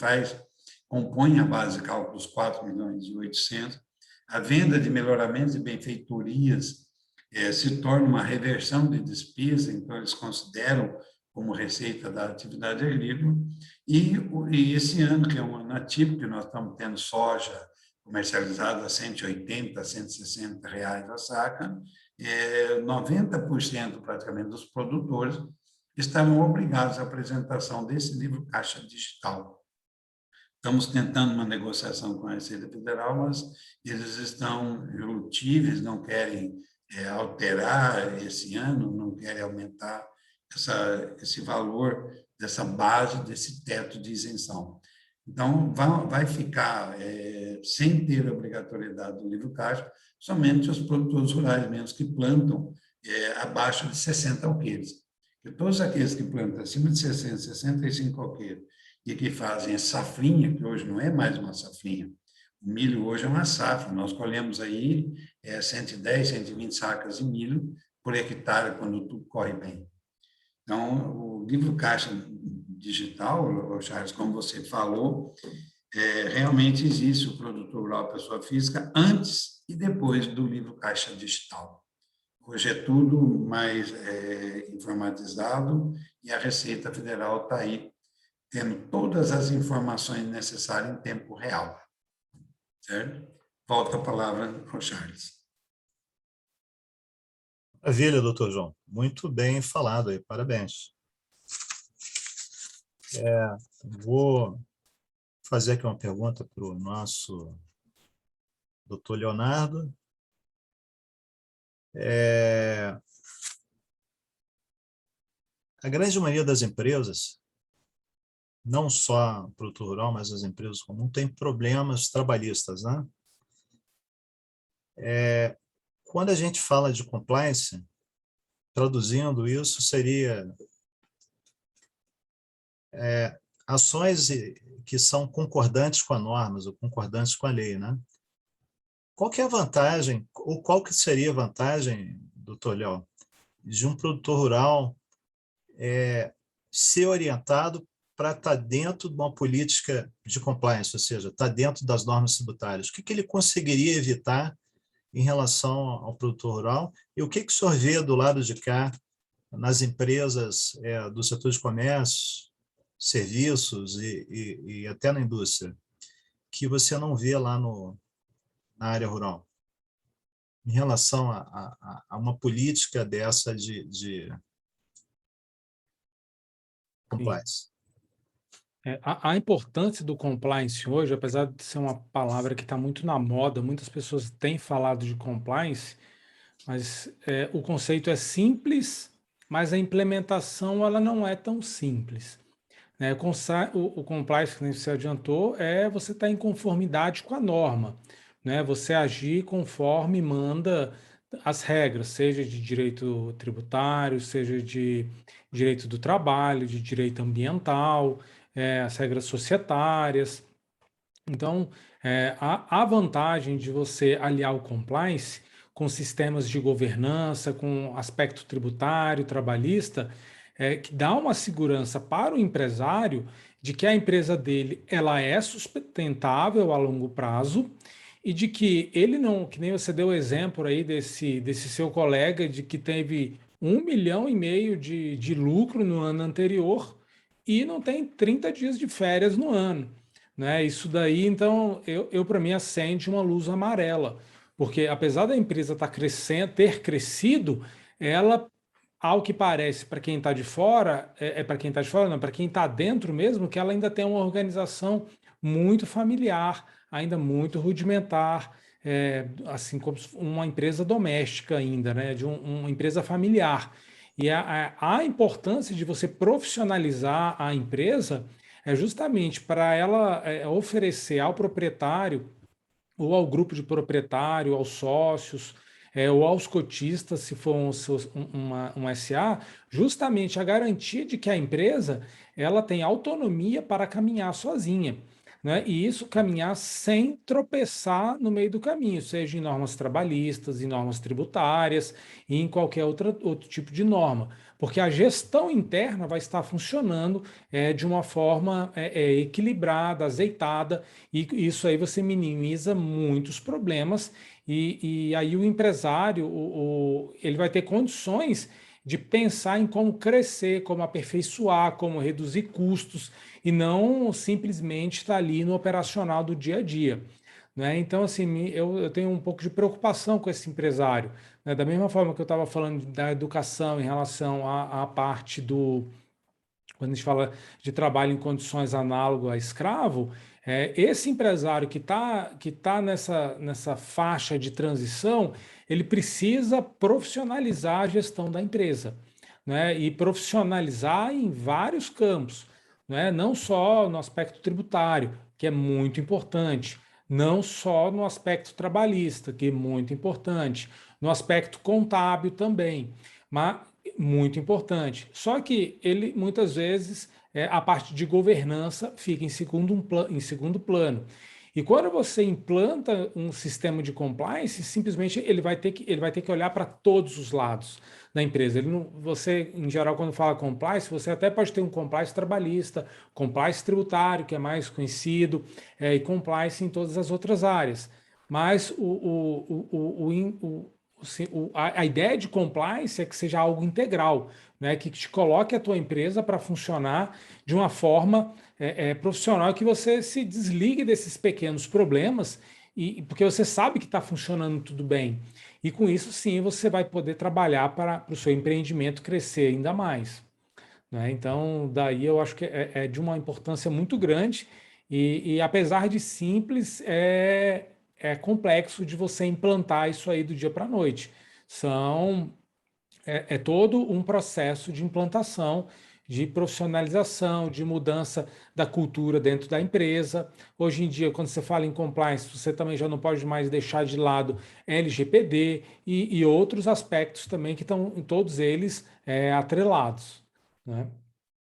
compõe a base de cálculo dos 4.800.000. A venda de melhoramentos e benfeitorias se torna uma reversão de despesa, então eles consideram como receita da atividade agrícola. E esse ano, que é um ano atípico, que nós estamos tendo soja comercializada a 180, 160 reais a saca, 90% praticamente dos produtores estarão obrigados à apresentação desse livro caixa digital. Estamos tentando uma negociação com a Receita Federal, mas eles estão relutíveis, não querem alterar esse ano, não querem aumentar esse valor dessa base, desse teto de isenção. Então, vai ficar sem ter a obrigatoriedade do livro caixa, somente os produtores rurais mesmo que plantam abaixo de 60 alqueires. E todos aqueles que plantam acima de 60, 65 alqueires e que fazem safrinha, que hoje não é mais uma safrinha, o milho hoje é uma safra, nós colhemos aí 110, 120 sacas de milho por hectare quando tudo corre bem. Então, o livro caixa digital, Charles, como você falou, realmente existe o produtor rural, pessoa física, antes e depois do livro caixa digital. Hoje é tudo mais informatizado e a Receita Federal está aí tendo todas as informações necessárias em tempo real. Certo? Volto a palavra ao Charles. Maravilha, doutor João. Muito bem falado aí, parabéns. Vou fazer aqui uma pergunta para o nosso doutor Leonardo. A grande maioria das empresas, não só o produtor rural, mas as empresas comuns, tem problemas trabalhistas, né? Quando a gente fala de compliance, traduzindo isso, seria ações que são concordantes com as normas ou concordantes com a lei, né? Qual que é a vantagem, ou qual que seria a vantagem, doutor Léo, de um produtor rural ser orientado para estar dentro de uma política de compliance, ou seja, estar dentro das normas tributárias? O que ele conseguiria evitar em relação ao produtor rural? E o que o senhor vê do lado de cá, nas empresas do setor de comércio, serviços e até na indústria, que você não vê lá na área rural, em relação a uma política dessa de compliance? A importância do compliance hoje, apesar de ser uma palavra que está muito na moda, muitas pessoas têm falado de compliance, mas o conceito é simples, mas a implementação ela não é tão simples. O compliance, que você adiantou, você estar em conformidade com a norma, né? Você agir conforme manda as regras, seja de direito tributário, seja de direito do trabalho, de direito ambiental, as regras societárias. Então, a vantagem de você aliar o compliance com sistemas de governança, com aspecto tributário, trabalhista, que dá uma segurança para o empresário de que a empresa dele ela é sustentável a longo prazo e de que ele não, que nem você deu o exemplo aí desse seu colega de que teve 1,5 milhão de lucro no ano anterior e não tem 30 dias de férias no ano, né? Isso daí, então, para mim, acende uma luz amarela, porque apesar da empresa ter crescido, ela, ao que parece, para quem está de fora, para quem está de fora, não, para quem está dentro mesmo, que ela ainda tem uma organização muito familiar, ainda muito rudimentar, assim como uma empresa doméstica ainda, né? De uma empresa familiar. E a importância de você profissionalizar a empresa é justamente para ela oferecer ao proprietário ou ao grupo de proprietário, aos sócios, ou aos cotistas, se for um SA, justamente a garantia de que a empresa ela tem autonomia para caminhar sozinha. Né? E isso caminhar sem tropeçar no meio do caminho, seja em normas trabalhistas, em normas tributárias e em qualquer outro tipo de norma. Porque a gestão interna vai estar funcionando de uma forma equilibrada, azeitada, e isso aí você minimiza muitos problemas, e aí o empresário ele vai ter condições de pensar em como crescer, como aperfeiçoar, como reduzir custos, e não simplesmente estar ali no operacional do dia a dia. Né? Então, assim, eu tenho um pouco de preocupação com esse empresário. Né? Da mesma forma que eu estava falando da educação em relação à parte quando a gente fala de trabalho em condições análogas a escravo, esse empresário que tá nessa faixa de transição, ele precisa profissionalizar a gestão da empresa, né? E profissionalizar em vários campos, né? Não só no aspecto tributário, que é muito importante, não só no aspecto trabalhista, que é muito importante, no aspecto contábil também, mas muito importante. Só que ele, muitas vezes, a parte de governança fica em segundo plano. E quando você implanta um sistema de compliance, simplesmente ele vai ter que olhar para todos os lados da empresa. Ele não, você, em geral, quando fala compliance, você até pode ter um compliance trabalhista, compliance tributário, que é mais conhecido, e compliance em todas as outras áreas. Mas a ideia de compliance é que seja algo integral, né? Que te coloque a tua empresa para funcionar de uma forma profissional, que você se desligue desses pequenos problemas, porque você sabe que está funcionando tudo bem. E com isso, sim, você vai poder trabalhar para o seu empreendimento crescer ainda mais. Né? Então, daí eu acho que é de uma importância muito grande, e apesar de simples, é complexo de você implantar isso aí do dia para a noite. É todo um processo de implantação, de profissionalização, de mudança da cultura dentro da empresa. Hoje em dia, quando você fala em compliance, você também já não pode mais deixar de lado LGPD e outros aspectos também que estão, todos eles, atrelados. Né?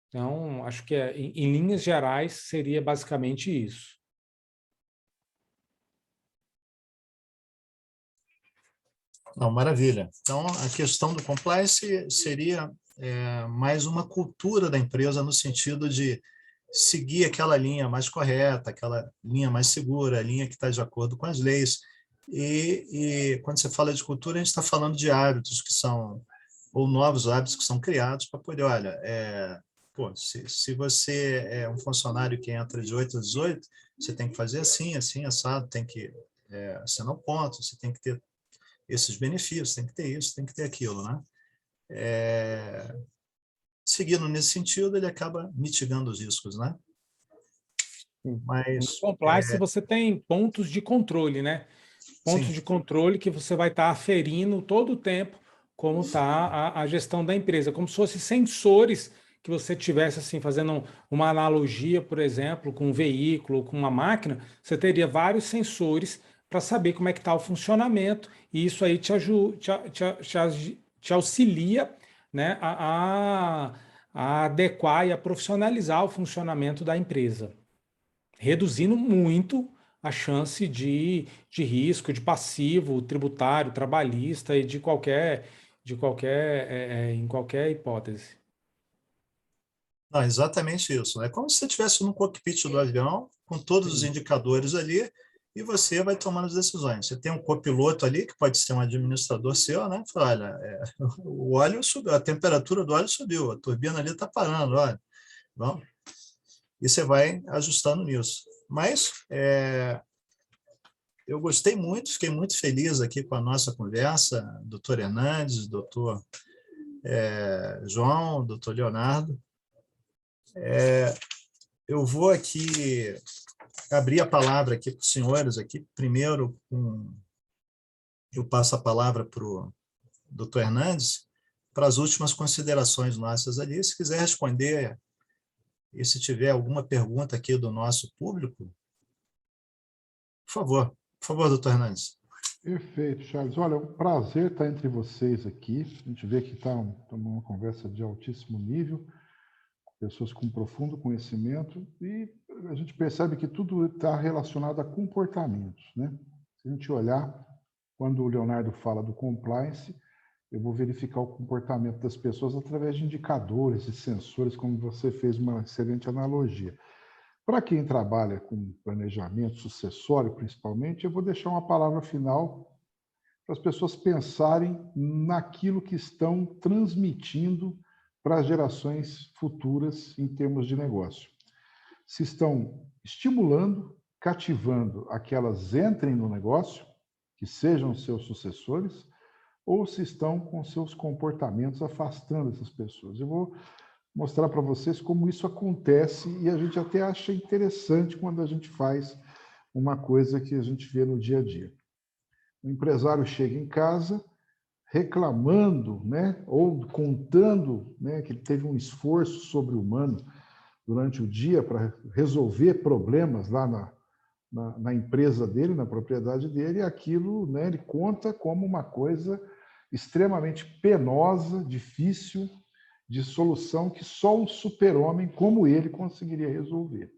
Então, acho que em linhas gerais seria basicamente isso. Não, maravilha. Então, a questão do compliance seria mais uma cultura da empresa no sentido de seguir aquela linha mais correta, aquela linha mais segura, a linha que está de acordo com as leis. E quando você fala de cultura, a gente está falando de hábitos que são, ou novos hábitos que são criados para poder, olha, se você é um funcionário que entra de 8 às 18, você tem que fazer assim, assim, assado, tem que assinar o ponto, você tem que ter esses benefícios, tem que ter isso, tem que ter aquilo, né? Seguindo nesse sentido, ele acaba mitigando os riscos, né? No Mas, compliance você tem pontos de controle, né? Pontos sim, de controle que você vai estar aferindo todo o tempo como está a gestão da empresa, como se fossem sensores que você tivesse assim, fazendo uma analogia, por exemplo, com um veículo, com uma máquina, você teria vários sensores para saber como é que está o funcionamento, e isso aí te auxilia, né, a adequar e a profissionalizar o funcionamento da empresa, reduzindo muito a chance de risco, de passivo, tributário, trabalhista e em qualquer hipótese. não, exatamente isso. É como se você estivesse no cockpit do avião, com todos os Sim. indicadores ali, e você vai tomando as decisões. Você tem um copiloto ali, que pode ser um administrador seu, né? Fala, olha, o óleo subiu, a temperatura do óleo subiu, a turbina ali está parando, olha. Bom, e você vai ajustando nisso. Mas eu gostei muito, fiquei muito feliz aqui com a nossa conversa, doutor Hernandes, doutor João, doutor Leonardo. Eu vou aqui abrir a palavra aqui para os senhores. Aqui. Primeiro, eu passo a palavra para o doutor Hernandes para as últimas considerações nossas ali. Se quiser responder E se tiver alguma pergunta aqui do nosso público, por favor, doutor Hernandes. Perfeito, Charles. Olha, é um prazer estar entre vocês aqui. A gente vê que está uma conversa de altíssimo nível, pessoas com profundo conhecimento, e a gente percebe que tudo está relacionado a comportamentos, né? Se a gente olhar, quando o Leonardo fala do compliance, eu vou verificar o comportamento das pessoas através de indicadores e sensores, como você fez uma excelente analogia. Para quem trabalha com planejamento sucessório, principalmente, eu vou deixar uma palavra final para as pessoas pensarem naquilo que estão transmitindo para as gerações futuras em termos de negócio. Se estão estimulando, cativando a que elas entrem no negócio, que sejam seus sucessores, ou se estão com seus comportamentos afastando essas pessoas. Eu vou mostrar para vocês como isso acontece e a gente até acha interessante quando a gente faz uma coisa que a gente vê no dia a dia. O empresário chega em casa reclamando, né, ou contando, né, que ele teve um esforço sobre-humano durante o dia para resolver problemas lá na empresa dele, na propriedade dele, e aquilo, né, ele conta como uma coisa extremamente penosa, difícil, de solução que só um super-homem como ele conseguiria resolver.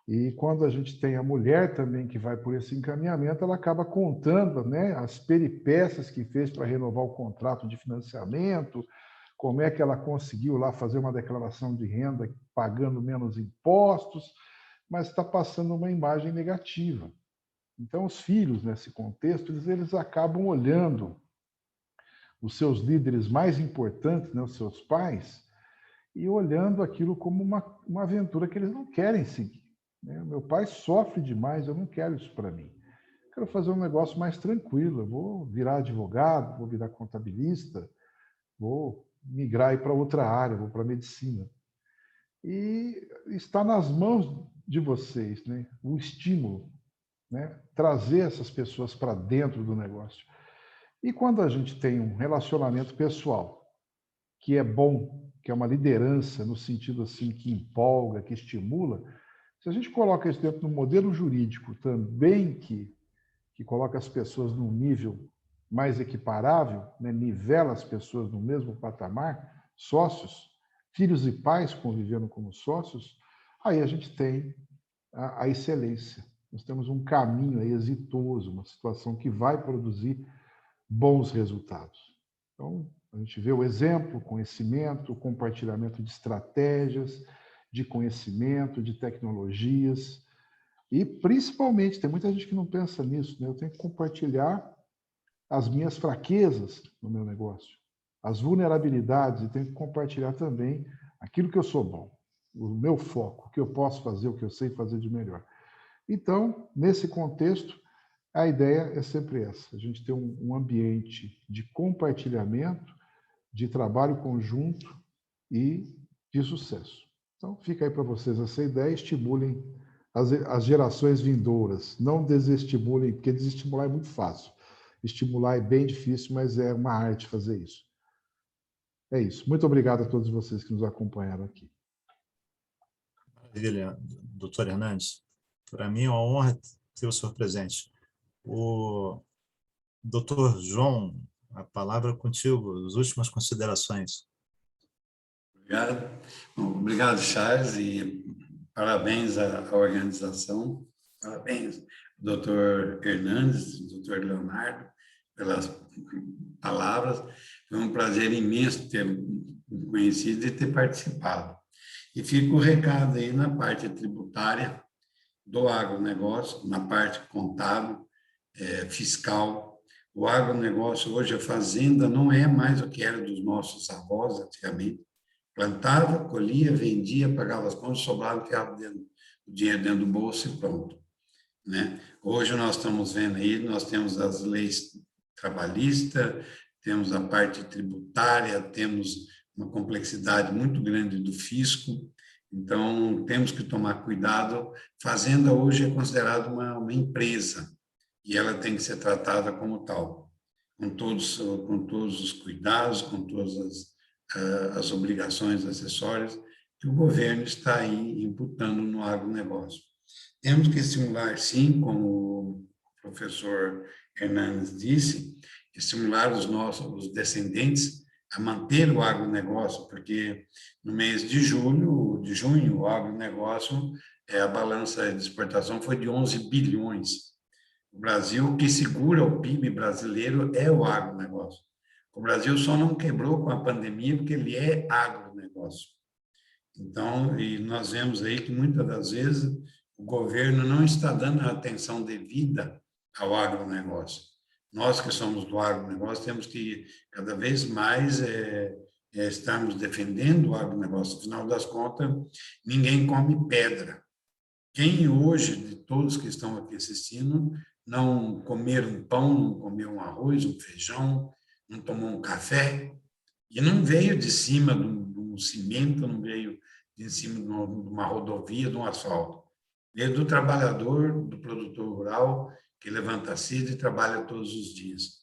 E quando a gente tem a mulher também que vai por esse encaminhamento, ela acaba contando, né, as peripécias que fez para renovar o contrato de financiamento, como é que ela conseguiu lá fazer uma declaração de renda pagando menos impostos, mas está passando uma imagem negativa. Então, os filhos, nesse contexto, eles acabam olhando os seus líderes mais importantes, né, os seus pais, e olhando aquilo como uma aventura que eles não querem seguir. Né? Meu pai sofre demais, eu não quero isso para mim. Quero fazer um negócio mais tranquilo, eu vou virar advogado, vou virar contabilista, vou migrar para outra área, vou para a medicina. E está nas mãos de vocês, né, o estímulo, né, trazer essas pessoas para dentro do negócio. E quando a gente tem um relacionamento pessoal que é bom, que é uma liderança no sentido assim que empolga, que estimula, se a gente coloca isso dentro do modelo jurídico também que coloca as pessoas num nível mais equiparável, né, nivela as pessoas no mesmo patamar, sócios, filhos e pais convivendo como sócios, aí a gente tem a excelência. Nós temos um caminho aí exitoso, uma situação que vai produzir bons resultados. Então, a gente vê o exemplo, conhecimento, compartilhamento de estratégias, de conhecimento, de tecnologias, e principalmente, tem muita gente que não pensa nisso, né? Eu tenho que compartilhar as minhas fraquezas no meu negócio, as vulnerabilidades, e tenho que compartilhar também aquilo que eu sou bom, o meu foco, o que eu posso fazer, o que eu sei fazer de melhor. Então, nesse contexto, a ideia é sempre essa, a gente ter um ambiente de compartilhamento, de trabalho conjunto e de sucesso. Então, fica aí para vocês essa ideia, estimulem as gerações vindouras, não desestimulem, porque desestimular é muito fácil. Estimular é bem difícil, mas é uma arte fazer isso. É isso. Muito obrigado a todos vocês que nos acompanharam aqui. Maravilha, doutor Hernandes. Para mim é uma honra ter o senhor presente. O doutor João, a palavra é contigo, as últimas considerações. Obrigado. Bom, obrigado, Charles, e parabéns à organização. Parabéns, doutor Hernandes, doutor Leonardo, pelas palavras. Foi um prazer imenso ter conhecido e ter participado. E fica o recado aí na parte tributária do agronegócio, na parte contábil, fiscal. O agronegócio, hoje, a fazenda não é mais o que era dos nossos avós antigamente. Plantava, colhia, vendia, pagava as contas, sobrava, ficava o dinheiro dentro do bolso e pronto. Né? Hoje nós estamos vendo aí, nós temos as leis trabalhistas, temos a parte tributária, temos uma complexidade muito grande do fisco, então temos que tomar cuidado. Fazenda hoje é considerada uma empresa e ela tem que ser tratada como tal, com todos os cuidados, com todas as obrigações acessórias que o governo está aí imputando no agronegócio. Temos que estimular, sim, como o professor Hernandes disse, estimular os descendentes a manter o agronegócio, porque no mês de junho, o agronegócio, a balança de exportação foi de 11 bilhões. O Brasil, o que segura o PIB brasileiro é o agronegócio. O Brasil só não quebrou com a pandemia porque ele é agronegócio. Então, e nós vemos aí que muitas das vezes o governo não está dando a atenção devida ao agronegócio. Nós que somos do agronegócio temos que cada vez mais estarmos defendendo o agronegócio. Afinal das contas, ninguém come pedra. Quem hoje, de todos que estão aqui assistindo, não comer um pão, não comer um arroz, um feijão, não tomou um café, e não veio de cima de um cimento, não veio de cima de uma rodovia, de um asfalto. Veio do trabalhador, do produtor rural, que levanta cedo e trabalha todos os dias.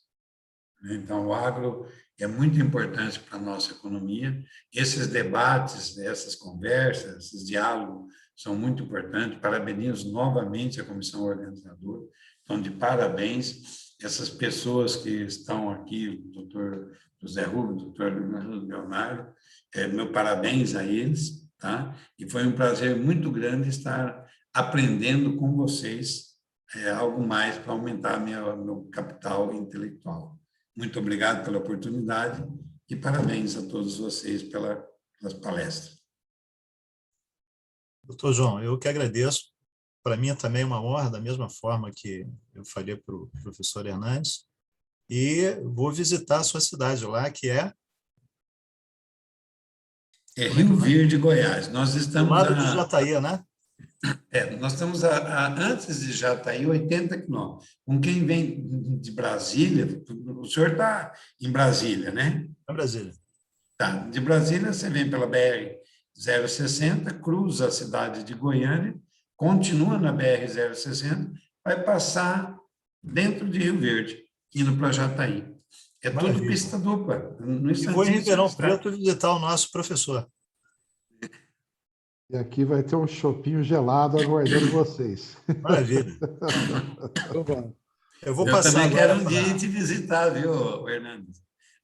Então, o agro é muito importante para a nossa economia. Esses debates, essas conversas, esses diálogos são muito importantes. Parabenizo novamente a comissão organizadora. Então, de parabéns. Essas pessoas que estão aqui, o doutor José Rubens, o doutor Leonardo, meu parabéns a eles, tá? E foi um prazer muito grande estar aprendendo com vocês algo mais para aumentar meu capital intelectual. Muito obrigado pela oportunidade e parabéns a todos vocês pelas palestras. Doutor João, eu que agradeço. Para mim é também uma honra, da mesma forma que eu falei para o professor Hernandes, e vou visitar a sua cidade lá, que é... Rio Verde, Goiás. Nós estamos do lado de Jataí, né? Nós estamos antes de Jataí, 80 quilômetros. Com quem vem de Brasília, o senhor está em Brasília, né? É Brasília. Tá. De Brasília, você vem pela BR-060, cruza a cidade de Goiânia, continua na BR-060, vai passar dentro de Rio Verde, indo para Jataí. É Maravilha. tudo pista dupla. E vou em Ribeirão Preto visitar o nosso professor. E aqui vai ter um chopinho gelado aguardando vocês. Maravilha. Eu vou passar também agora quero um dia te visitar, viu, Fernando?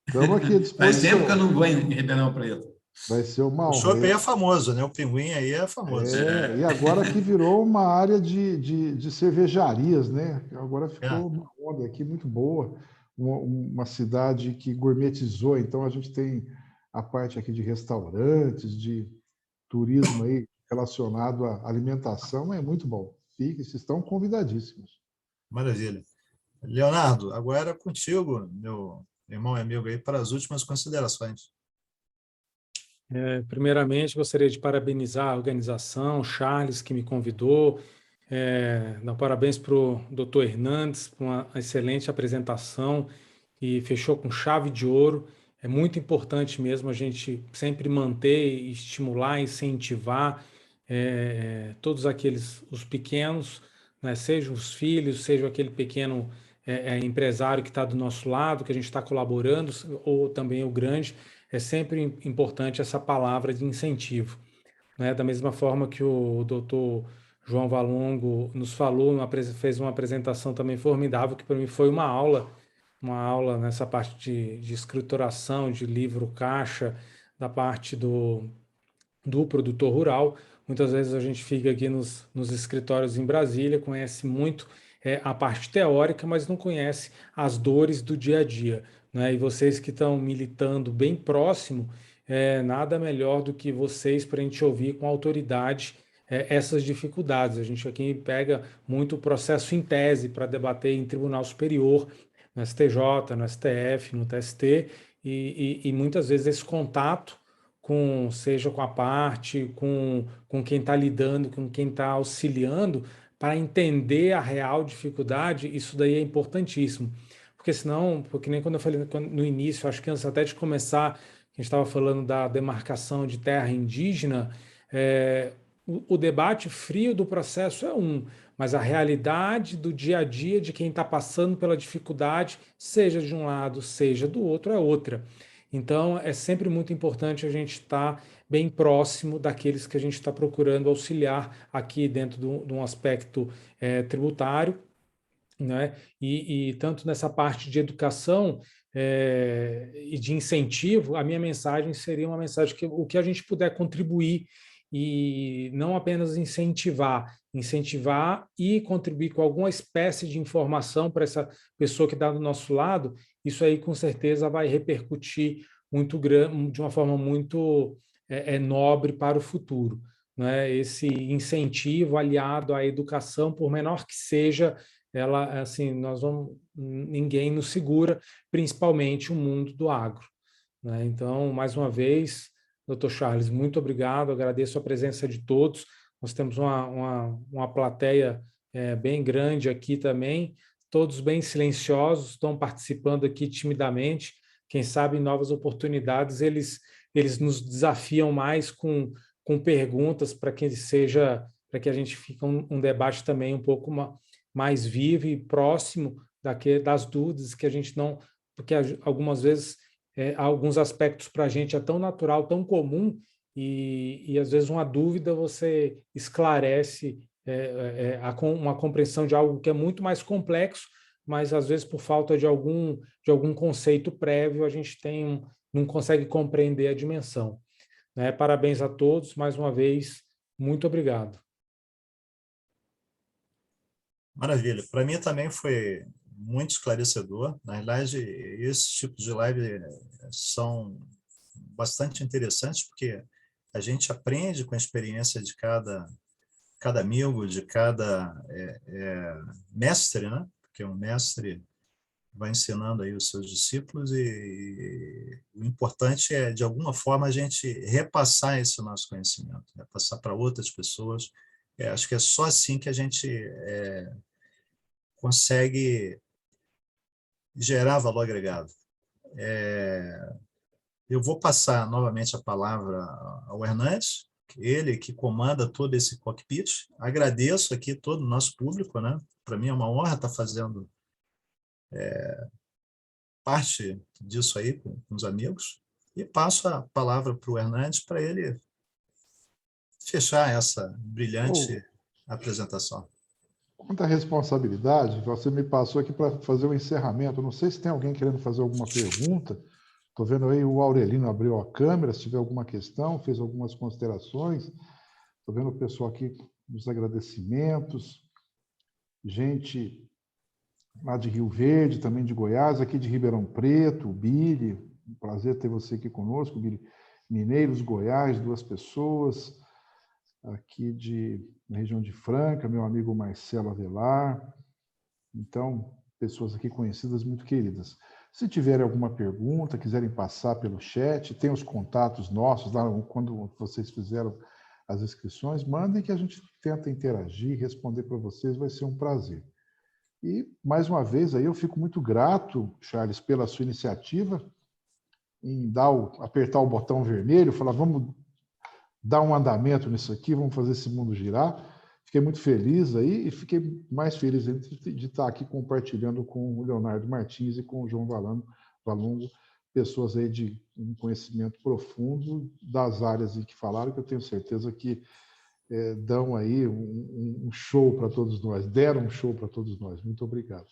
Estamos aqui à disposição. Faz tempo que eu não vou em Ribeirão Preto. Vai ser uma honra. O chopp aí é famoso, né? O Pinguim aí é famoso. E agora aqui virou uma área de cervejarias, né? Agora ficou uma onda aqui muito boa. Uma cidade que gourmetizou. Então, a gente tem a parte aqui de restaurantes, de turismo aí relacionado à alimentação. É muito bom. Vocês estão convidadíssimos. Maravilha. Leonardo, agora é contigo, meu irmão e amigo aí, para as últimas considerações. Primeiramente, gostaria de parabenizar a organização, Charles, que me convidou, dar parabéns para o doutor Hernandes, por uma excelente apresentação e fechou com chave de ouro. É muito importante mesmo a gente sempre manter, estimular, incentivar todos os pequenos, né, sejam os filhos, seja aquele pequeno empresário que está do nosso lado, que a gente está colaborando, ou também o grande. É sempre importante essa palavra de incentivo, né? Da mesma forma que o doutor João Valongo nos falou, fez uma apresentação também formidável, que para mim foi uma aula nessa parte de escrituração, de livro caixa, da parte do produtor rural. Muitas vezes a gente fica aqui nos escritórios em Brasília, conhece muito a parte teórica, mas não conhece as dores do dia a dia, né? E vocês que estão militando bem próximo, nada melhor do que vocês para a gente ouvir com autoridade essas dificuldades. A gente aqui pega muito o processo em tese para debater em tribunal superior, no STJ, no STF, no TST, e muitas vezes esse contato seja com a parte, com quem está lidando, com quem está auxiliando, para entender a real dificuldade, isso daí é importantíssimo. Porque senão, porque nem quando eu falei no início, acho que antes até de começar, a gente estava falando da demarcação de terra indígena, o debate frio do processo mas a realidade do dia a dia de quem está passando pela dificuldade, seja de um lado, seja do outro, é outra. Então, é sempre muito importante a gente estar bem próximo daqueles que a gente está procurando auxiliar aqui dentro de um aspecto tributário, né? E tanto nessa parte de educação e de incentivo, a minha mensagem seria uma mensagem que o que a gente puder contribuir e não apenas incentivar e contribuir com alguma espécie de informação para essa pessoa que está do nosso lado, isso aí com certeza vai repercutir muito grande, de uma forma muito nobre para o futuro, né? Esse incentivo aliado à educação, por menor que seja, ela, assim, ninguém nos segura, principalmente o mundo do agro, né? Então, mais uma vez, Dr. Charles, muito obrigado, agradeço a presença de todos. Nós temos uma plateia bem grande aqui também, todos bem silenciosos, estão participando aqui timidamente. Quem sabe em novas oportunidades eles nos desafiam mais com perguntas para que a gente fique um debate também um pouco mais vivo e próximo das dúvidas que a gente não, porque algumas vezes alguns aspectos para a gente é tão natural, tão comum, e às vezes uma dúvida você esclarece uma compreensão de algo que é muito mais complexo, mas às vezes por falta de algum conceito prévio a gente não consegue compreender a dimensão, né? Parabéns a todos, mais uma vez, muito obrigado. Maravilha. Para mim também foi muito esclarecedor. Na verdade, esses tipos de live são bastante interessantes, porque a gente aprende com a experiência de cada amigo, de cada mestre, né? Porque um mestre vai ensinando aí os seus discípulos e o importante é, de alguma forma, a gente repassar esse nosso conhecimento, repassar para outras pessoas. Acho que é só assim que a gente consegue gerar valor agregado. Eu vou passar novamente a palavra ao Hernandes, ele que comanda todo esse cockpit. Agradeço aqui todo o nosso público, né? Para mim é uma honra estar fazendo parte disso aí com os amigos. E passo a palavra para o Hernandes para ele fechar essa brilhante apresentação. Quanto à responsabilidade, você me passou aqui para fazer o encerramento. Não sei se tem alguém querendo fazer alguma pergunta. Estou vendo aí o Aurelino abriu a câmera, se tiver alguma questão, fez algumas considerações. Estou vendo o pessoal aqui nos agradecimentos. Gente lá de Rio Verde, também de Goiás, aqui de Ribeirão Preto, o Billy. Um prazer ter você aqui conosco, Billy. Mineiros, Goiás, 2 pessoas. Aqui na região de Franca, meu amigo Marcelo Avelar. Então, pessoas aqui conhecidas, muito queridas. Se tiverem alguma pergunta, quiserem passar pelo chat, tem os contatos nossos lá quando vocês fizeram as inscrições, mandem que a gente tenta interagir, responder para vocês, vai ser um prazer. E, mais uma vez, aí eu fico muito grato, Charles, pela sua iniciativa em apertar o botão vermelho, falar, vamos dar um andamento nisso aqui, vamos fazer esse mundo girar. Fiquei muito feliz aí e fiquei mais feliz de estar aqui compartilhando com o Leonardo Martins e com o João Valongo, pessoas aí de um conhecimento profundo das áreas em que falaram, que eu tenho certeza que dão aí um show para todos nós, deram um show para todos nós. Muito obrigado.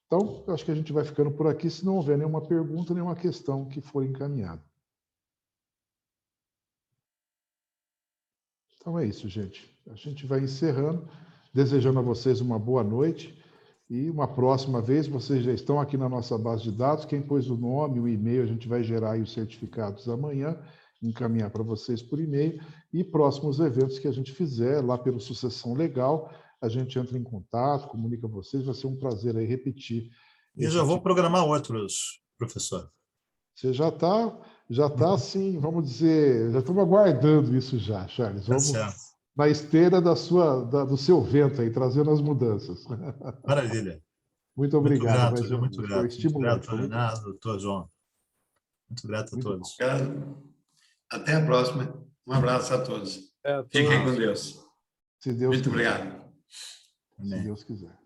Então, eu acho que a gente vai ficando por aqui, se não houver nenhuma pergunta, nenhuma questão que for encaminhada. Então é isso, gente. A gente vai encerrando, desejando a vocês uma boa noite e uma próxima vez, vocês já estão aqui na nossa base de dados, quem pôs o nome, o e-mail, a gente vai gerar aí os certificados amanhã, encaminhar para vocês por e-mail, e próximos eventos que a gente fizer lá pelo Sucessão Legal, a gente entra em contato, comunica vocês, vai ser um prazer aí repetir. E já vou programar outros, professor. Você já está assim, vamos dizer, já estamos aguardando isso já, Charles. Vamos na esteira do seu vento aí, trazendo as mudanças. Maravilha. Muito obrigado. Muito grato. Foi estimulante. Muito grato, doutor João. Muito grato a todos. Até a próxima. Um abraço a todos. Fiquem com Deus. Se Deus Muito quiser. obrigado. Se Deus quiser.